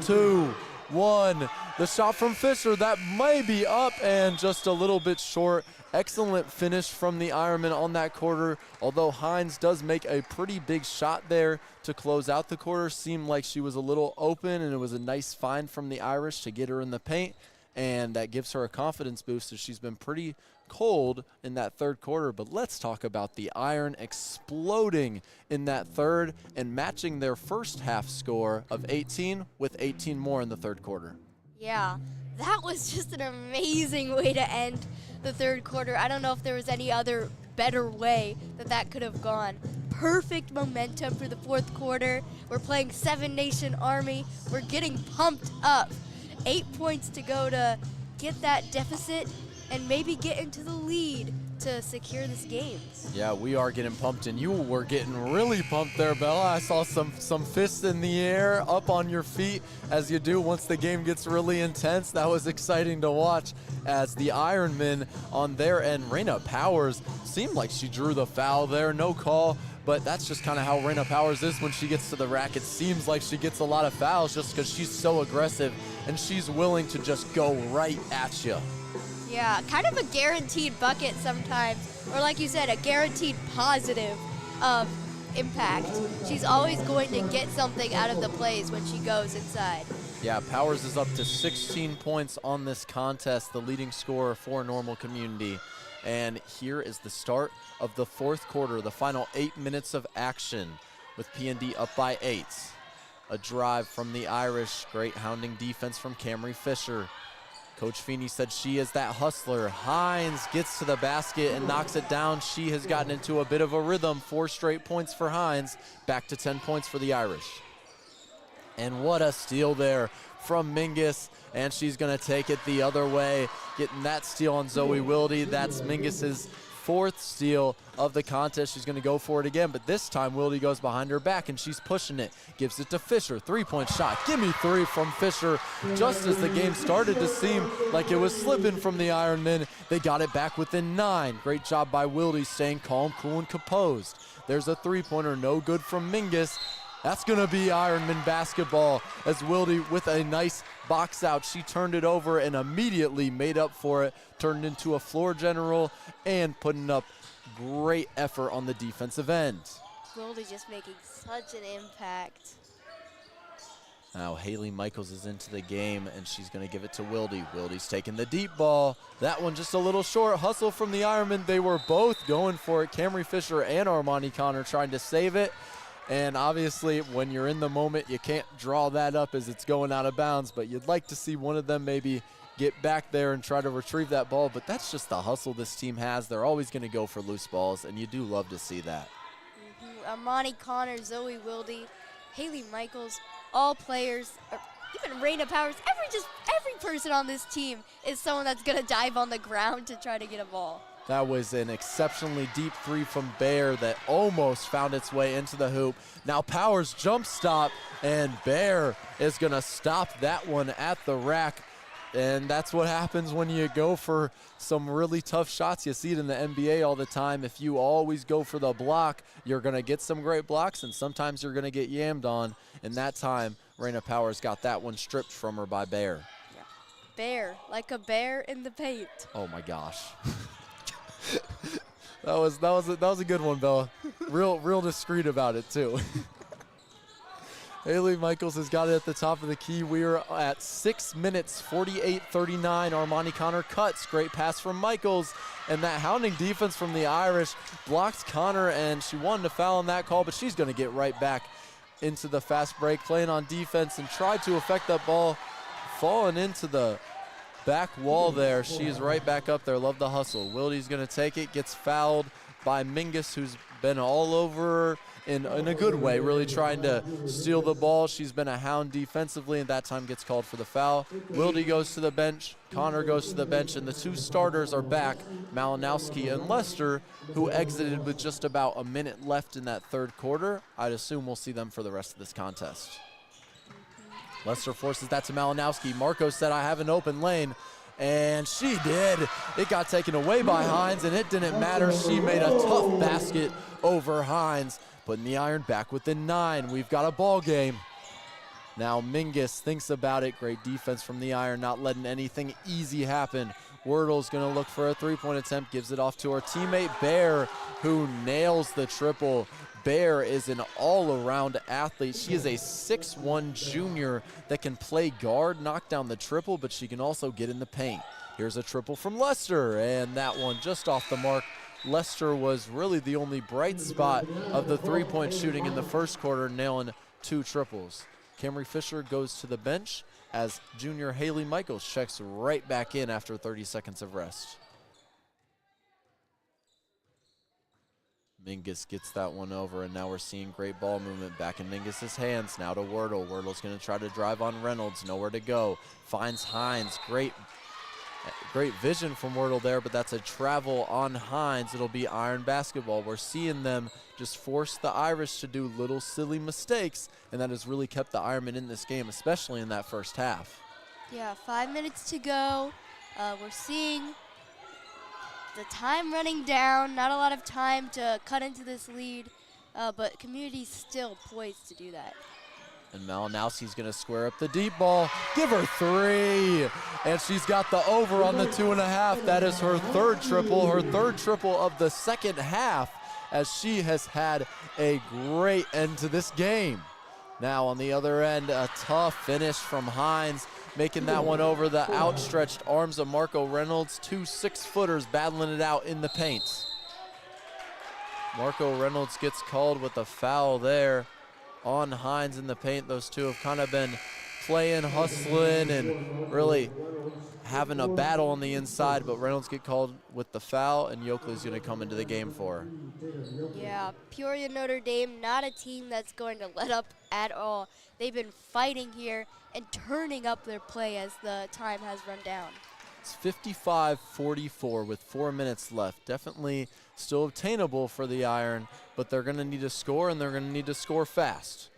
2, 1. The shot from Fisher, that may be up and just a little bit short. Excellent finish from the Ironman on that quarter. Although Hines does make a pretty big shot there to close out the quarter. Seemed like she was a little open, and it was a nice find from the Irish to get her in the paint. And that gives her a confidence boost as she's been pretty cold in that third quarter. But let's talk about the Iron exploding in that third and matching their first half score of 18 with 18 more in the third quarter. Yeah, that was just an amazing way to end the third quarter. I don't know if there was any other better way that could have gone. Perfect momentum for the fourth quarter. We're playing Seven Nation Army. We're getting pumped up. 8 points to go to get that deficit and maybe get into the lead to secure this game. Yeah, we are getting pumped, and you were getting really pumped there, Bella. I saw some fists in the air, up on your feet, as you do once the game gets really intense. That was exciting to watch as the Ironmen on their end. Raina Powers seemed like she drew the foul there, no call, but that's just kind of how Raina Powers is when she gets to the rack. It seems like she gets a lot of fouls just because she's so aggressive, and she's willing to just go right at you. Yeah, kind of a guaranteed bucket sometimes, or like you said, a guaranteed positive impact. She's always going to get something out of the plays when she goes inside. Yeah, Powers is up to 16 points on this contest, the leading scorer for Normal Community. And here is the start of the fourth quarter, the final 8 minutes of action with P&D up by 8. A drive from the Irish, great hounding defense from Camry Fisher. Coach Feeney said she is that hustler. Hines gets to the basket and knocks it down. She has gotten into a bit of a rhythm. 4 straight points for Hines, back to 10 points for the Irish. And what a steal there from Mingus, and she's gonna take it the other way, getting that steal on Zoe Wilde. That's Mingus's 4th steal of the contest. She's gonna go for it again, but this time Wilde goes behind her back and she's pushing it. Gives it to Fisher, 3-point shot. Give me 3 from Fisher. Just as the game started to seem like it was slipping from the Ironmen, they got it back within 9. Great job by Wilde, staying calm, cool, and composed. There's a 3-pointer, no good from Mingus. That's gonna be Ironman basketball as Wilde with a nice box out. She turned it over and immediately made up for it, turned into a floor general and putting up great effort on the defensive end. Wilde just making such an impact. Now Haley Michaels is into the game and she's gonna give it to Wilde. Wilde's taking the deep ball. That one just a little short. Hustle from the Ironmen. They were both going for it. Camry Fisher and Armani Connor trying to save it. And obviously, when you're in the moment, you can't draw that up as it's going out of bounds, but you'd like to see one of them maybe get back there and try to retrieve that ball, but that's just the hustle this team has. They're always going to go for loose balls, and you do love to see that. Armani Connor, Zoe Wilde, Haley Michaels, all players, or even Raina Powers, every person on this team is someone that's going to dive on the ground to try to get a ball. That was an exceptionally deep 3 from Bear that almost found its way into the hoop. Now Powers jump stop, and Bear is gonna stop that one at the rack. And that's what happens when you go for some really tough shots. You see it in the NBA all the time. If you always go for the block, you're gonna get some great blocks, and sometimes you're gonna get yammed on. And that time, Raina Powers got that one stripped from her by Bear. Yeah. Bear, like a bear in the paint. Oh my gosh. That was a good one, Bella. Real discreet about it too. Haley Michaels has got it at the top of the key. We are at 6 minutes, 48-39. Armani Connor cuts. Great pass from Michaels. And that hounding defense from the Irish blocks Connor, and she wanted to foul on that call, but she's going to get right back into the fast break, playing on defense and tried to affect that ball, falling into the back wall there. She's right back up there. Love the hustle. Wilde's going to take it, gets fouled by Mingus, who's been all over in a good way, really trying to steal the ball. She's been a hound defensively, and that time gets called for the foul. Wilde goes to the bench. Connor goes to the bench, and the 2 starters are back, Malinowski and Lester, who exited with just about a minute left in that 3rd quarter. I'd assume we'll see them for the rest of this contest. Lester forces that to Malinowski. Marco said, I have an open lane, and she did. It got taken away by Hines, and it didn't matter. She made a tough basket over Hines, putting the Iron back within 9. We've got a ball game. Now Mingus thinks about it. Great defense from the Iron, not letting anything easy happen. Wordle's going to look for a 3-point attempt, gives it off to her teammate Bear, who nails the triple. Bear is an all-around athlete. She is a 6'1 junior that can play guard, knock down the triple, but she can also get in the paint. Here's a triple from Lester, and that one just off the mark. Lester was really the only bright spot of the 3-point shooting in the 1st quarter, nailing 2 triples. Camry Fisher goes to the bench as junior Haley Michaels checks right back in after 30 seconds of rest. Mingus gets that one over, and now we're seeing great ball movement back in Mingus's hands. Now to Wordle. Wordle's going to try to drive on Reynolds. Nowhere to go. Finds Hines. Great vision from Wordle there, but that's a travel on Hines. It'll be Iron basketball. We're seeing them just force the Irish to do little silly mistakes, and that has really kept the Ironmen in this game, especially in that 1st half. Yeah, 5 minutes to go. We're seeing the time running down, not a lot of time to cut into this lead, but Community's still poised to do that. And Malinowski's going to square up the deep ball, give her 3, and she's got the over on the 2.5. That is her 3rd triple of the 2nd half, as she has had a great end to this game. Now on the other end, a tough finish from Hines, making that one over the outstretched arms of Marco Reynolds. 2 6-footers battling it out in the paint. Marco Reynolds gets called with a foul there on Hines in the paint. Those two have kind of been playing, hustling, and really having a battle on the inside, but Reynolds get called with the foul, and Yoakley's going to come into the game for her. Yeah, Peoria Notre Dame, not a team that's going to let up at all. They've been fighting here and turning up their play as the time has run down. It's 55-44 with 4 minutes left. Definitely still obtainable for the Iron, but they're going to need to score, and they're going to need to score fast.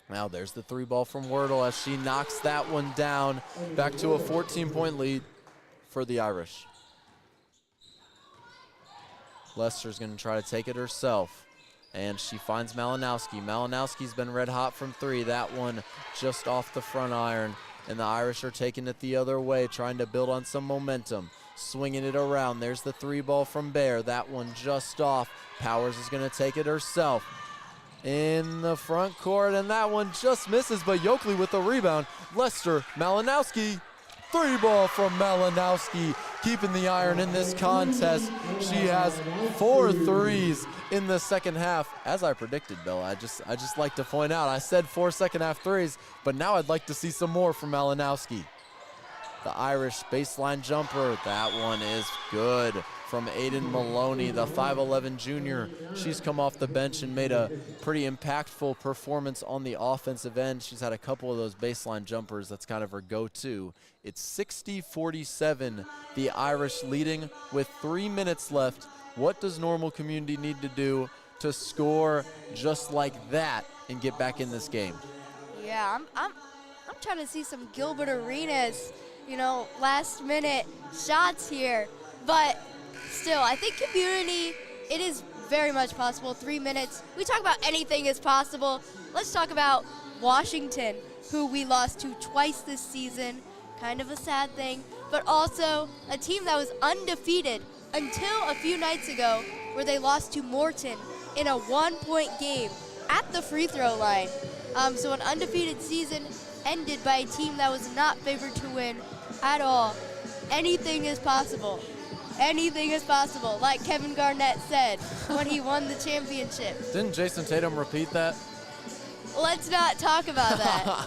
Now there's the 3 ball from Wordle as she knocks that one down. Back to a 14-point lead for the Irish. Lester's going to try to take it herself, and she finds Malinowski. Malinowski's been red hot from 3. That one just off the front iron, and the Irish are taking it the other way, trying to build on some momentum. Swinging it around. There's the 3 ball from Bear. That one just off. Powers is going to take it herself in the front court, and that one just misses, but Yoakley with the rebound. Lester, Malinowski, 3 ball from Malinowski, keeping the Iron in this contest. She has 4 threes in the second half, as I predicted, Bill. I just like to point out, I said 4 second half threes, but now I'd like to see some more from Malinowski. The Irish baseline jumper, that one is good from Aiden Maloney, the 5'11 junior. She's come off the bench and made a pretty impactful performance on the offensive end. She's had a couple of those baseline jumpers. That's kind of her go-to. It's 60-47, the Irish leading with 3 minutes left. What does Normal Community need to do to score just like that and get back in this game? Yeah, I'm trying to see some Gilbert Arenas, last minute shots here, but still, I think Community, it is very much possible. 3 minutes. We talk about anything is possible. Let's talk about Washington, who we lost to twice this season. Kind of a sad thing, but also a team that was undefeated until a few nights ago, where they lost to Morton in a 1-point game at the free throw line. So an undefeated season ended by a team that was not favored to win at all. Anything is possible. Anything is possible, like Kevin Garnett said when he won the championship. Didn't Jason Tatum repeat that? Let's not talk about that.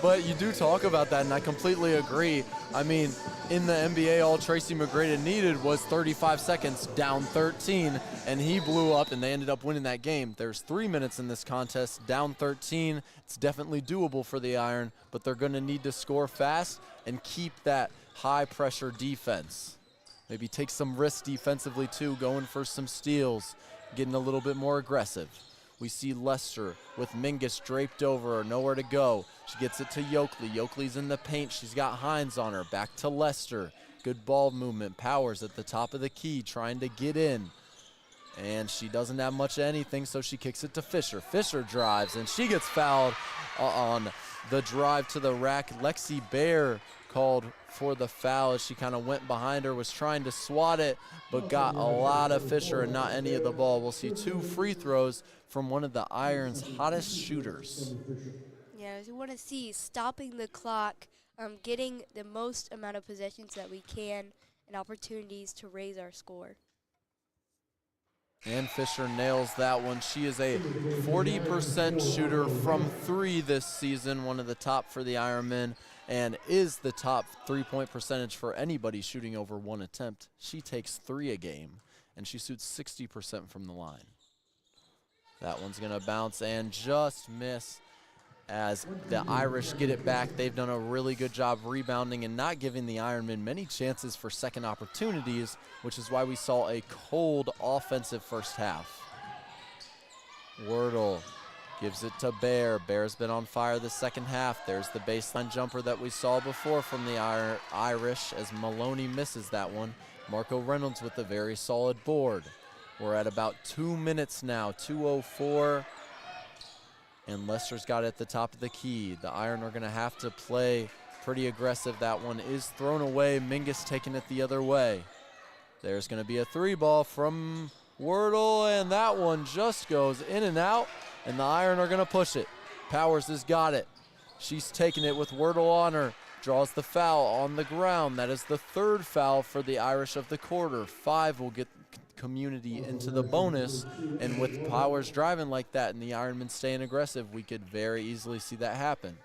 But you do talk about that, and I completely agree. I mean, in the NBA, all Tracy McGrady needed was 35 seconds, down 13, and he blew up, and they ended up winning that game. There's 3 minutes in this contest, down 13. It's definitely doable for the Iron, but they're going to need to score fast and keep that high-pressure defense. Maybe take some risks defensively, too, going for some steals, getting a little bit more aggressive. We see Lester with Mingus draped over her, nowhere to go. She gets it to Yoakley. Yoakley's in the paint. She's got Hines on her. Back to Lester. Good ball movement. Powers at the top of the key trying to get in. And she doesn't have much of anything, so she kicks it to Fisher. Fisher drives, and she gets fouled on the drive to the rack. Lexi Bear called for the foul as she kind of went behind her, was trying to swat it, but got a lot of Fisher and not any of the ball. We'll see 2 free throws from one of the Iron's hottest shooters. Yeah, as you want to see, stopping the clock, getting the most amount of possessions that we can, and opportunities to raise our score. And Fisher nails that one. She is a 40% shooter from 3 this season, one of the top for the Ironmen, and is the top 3-point percentage for anybody shooting over 1 attempt. She takes 3 a game, and she shoots 60% from the line. That one's going to bounce and just miss as the Irish get it back. They've done a really good job rebounding and not giving the Ironmen many chances for second opportunities, which is why we saw a cold offensive first half. Wordle gives it to Bear. Bear's been on fire the second half. There's the baseline jumper that we saw before from the Irish as Maloney misses that one. Marco Reynolds with a very solid board. We're at about 2 minutes now, 2:04. And Lester's got it at the top of the key. The Iron are going to have to play pretty aggressive. That one is thrown away. Mingus taking it the other way. There's going to be a 3 ball from Wordle, and that one just goes in and out and the Iron are going to push it. Powers has got it. She's taking it with Wordle on her. Draws the foul on the ground. That is the third foul for the Irish of the quarter. 5 will get Community into the bonus, and with Powers driving like that and the Ironmen staying aggressive, we could very easily see that happen.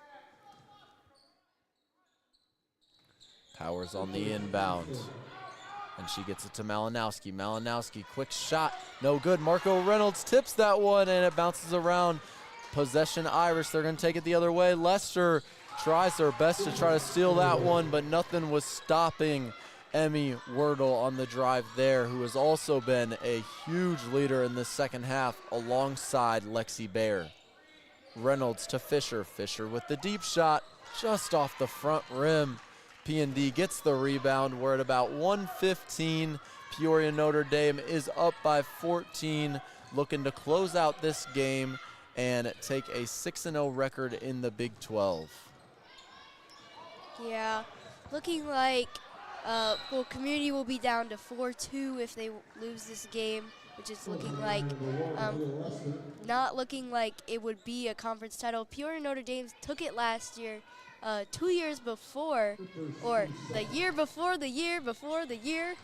Powers on the inbound, and she gets it to Malinowski. Malinowski, quick shot, no good. Marco Reynolds tips that one, and it bounces around. Possession Irish, they're going to take it the other way. Lester tries their best to try to steal that one, but nothing was stopping Emmy Wordle on the drive there, who has also been a huge leader in the second half alongside Lexi Bear. Reynolds to Fisher. Fisher with the deep shot just off the front rim. P&D gets the rebound. We're at about 1:15. Peoria Notre Dame is up by 14, looking to close out this game and take a 6-0 record in the Big 12. Yeah, looking like Community will be down to 4-2 if they lose this game, which is looking like not looking like it would be a conference title. Peoria Notre Dame took it last year, 2 years before, or the year before the year before the year,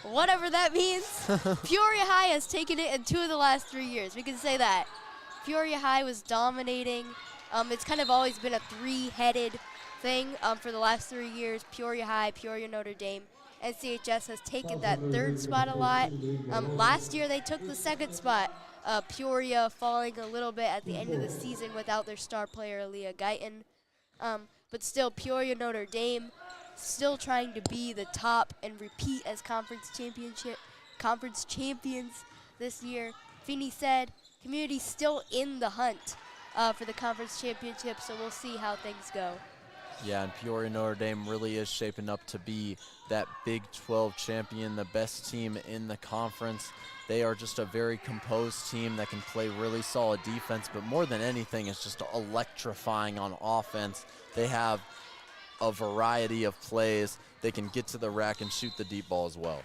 whatever that means. Peoria High has taken it in 2 of the last 3 years. We can say that. Peoria High was dominating. It's kind of always been a 3-headed thing for the last 3 years. Peoria High, Peoria Notre Dame. NCHS has taken that 3rd spot a lot. Last year they took the 2nd spot. Peoria falling a little bit at the end of the season without their star player, Leah Guyton. But still, Peoria Notre Dame still trying to be the top and repeat as conference champions this year. Feeney said Community still in the hunt for the conference championship, so we'll see how things go. Yeah, and Peoria Notre Dame really is shaping up to be that Big 12 champion, the best team in the conference. They are just a very composed team that can play really solid defense, but more than anything, it's just electrifying on offense. They have a variety of plays. They can get to the rack and shoot the deep ball as well.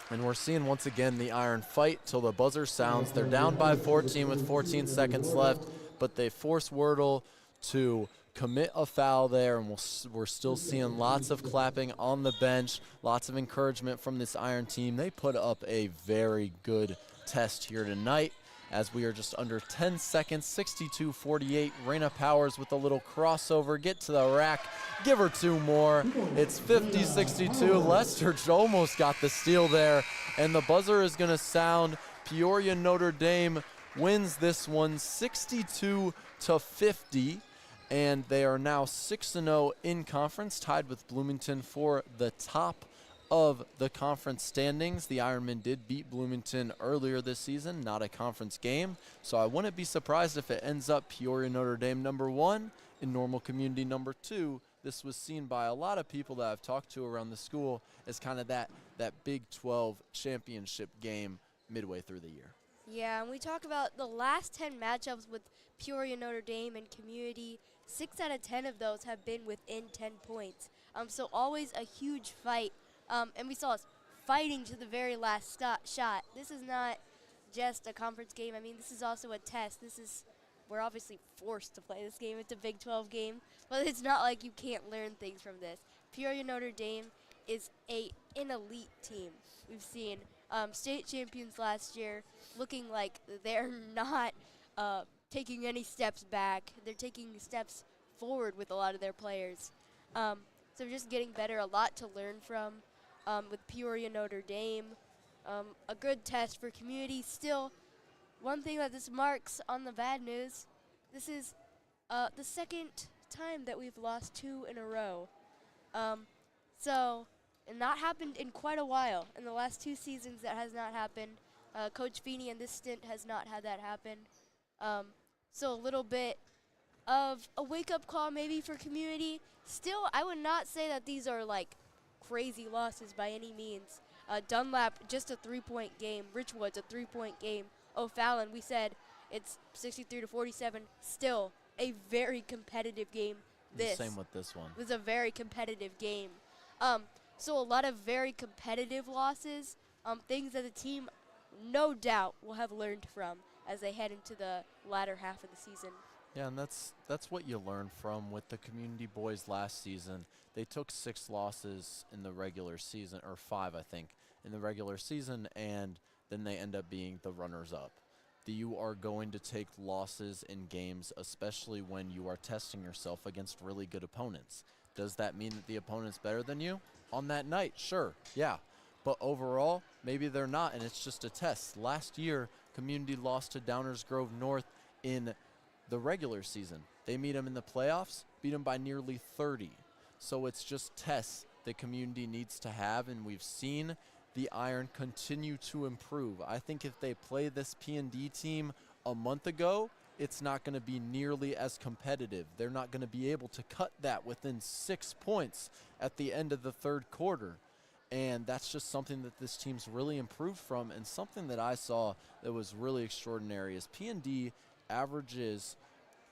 And we're seeing once again the Iron fight till the buzzer sounds. They're down by 14 with 14 seconds left, but they force Wordle to commit a foul there, and we're still seeing lots of clapping on the bench, lots of encouragement from this Iron team. They put up a very good test here tonight as we are just under 10 seconds, 62-48. Raina Powers with a little crossover, get to the rack, give her 2 more. It's 50-62. Lester almost got the steal there, and the buzzer is going to sound. Peoria Notre Dame wins this one 62-50. And they are now 6-0 in conference, tied with Bloomington for the top of the conference standings. The Ironmen did beat Bloomington earlier this season, not a conference game. So I wouldn't be surprised if it ends up Peoria Notre Dame #1 and Normal Community #2. This was seen by a lot of people that I've talked to around the school as kind of that Big 12 championship game midway through the year. Yeah, and we talk about the last 10 matchups with Peoria Notre Dame and Community. 6 out of 10 of those have been within 10 points. So always a huge fight. And we saw us fighting to the very last shot. This is not just a conference game. I mean, this is also a test. We're obviously forced to play this game. It's a Big 12 game, but it's not like you can't learn things from this. Peoria Notre Dame is an elite team. We've seen state champions last year, looking like they're not taking any steps back. They're taking steps forward with a lot of their players. So just getting better, a lot to learn from with Peoria Notre Dame. A good test for Community. Still, one thing that this marks on the bad news, this is the second time that we've lost 2 in a row. And not happened in quite a while. In the last 2 seasons, that has not happened. Coach Feeney in this stint has not had that happen. So a little bit of a wake-up call maybe for Community. Still, I would not say that these are like crazy losses by any means. Dunlap, just a 3-point game. Richwoods, a 3-point game. O'Fallon, we said it's 63-47. Still a very competitive game. Same with this one. This is a very competitive game. So a lot of very competitive losses. Things that the team no doubt will have learned from as they head into the latter half of the season. Yeah, and that's what you learn from with the community boys last season. They took 6 losses in the regular season, or 5, I think, in the regular season, and then they end up being the runners-up. You are going to take losses in games, especially when you are testing yourself against really good opponents. Does that mean that the opponent's better than you? On that night, sure, yeah. But overall, maybe they're not, and it's just a test. Last year, Community lost to Downers Grove North in the regular season. They meet them in the playoffs, beat them by nearly 30. So it's just tests that Community needs to have, and we've seen the Iron continue to improve. I think if they play this P&D team a month ago, it's not going to be nearly as competitive. They're not going to be able to cut that within 6 points at the end of the third quarter. And that's just something that this team's really improved from, and something that I saw that was really extraordinary is P&D averages,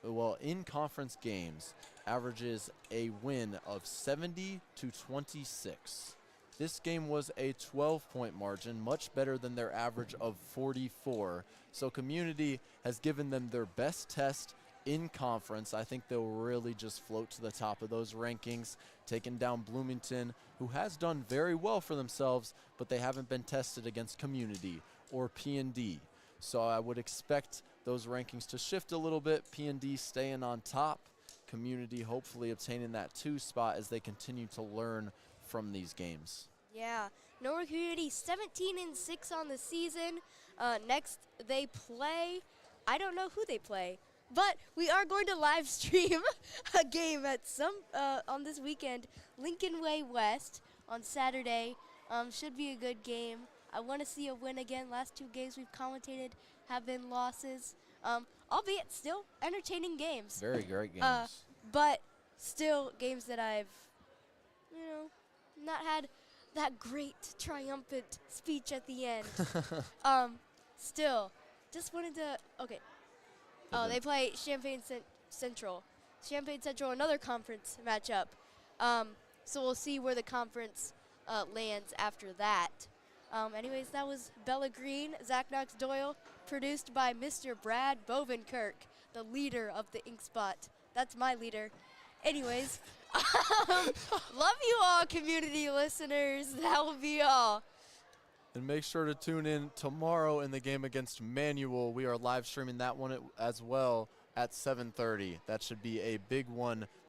well, in conference games, averages a win of 70-26. This game was a 12-point margin, much better than their average of 44. So Community has given them their best test in conference. I think they'll really just float to the top of those rankings, taking down Bloomington, who has done very well for themselves, but they haven't been tested against Community or P&D. So I would expect those rankings to shift a little bit, P&D staying on top, Community hopefully obtaining that 2 spot as they continue to learn from these games. Yeah, Norwood Community 17-6 on the season. Next they play, I don't know who they play, but we are going to live stream a game at on this weekend, Lincoln Way West on Saturday. Should be a good game. I want to see a win again. Last 2 games we've commentated have been losses, albeit still entertaining games. Very great games. But still games that I've, not had that great triumphant speech at the end. Still, just wanted to, okay. Oh, they play Champaign Central. Champaign Central, another conference matchup. So we'll see where the conference lands after that. Anyways, that was Bella Green, Zach Knox Doyle, produced by Mr. Brad Bovenkirk, the leader of the Ink Spot. That's my leader. Anyways, love you all, community listeners. That will be all. And make sure to tune in tomorrow in the game against Manual. We are live streaming that one as well at 7:30. That should be a big one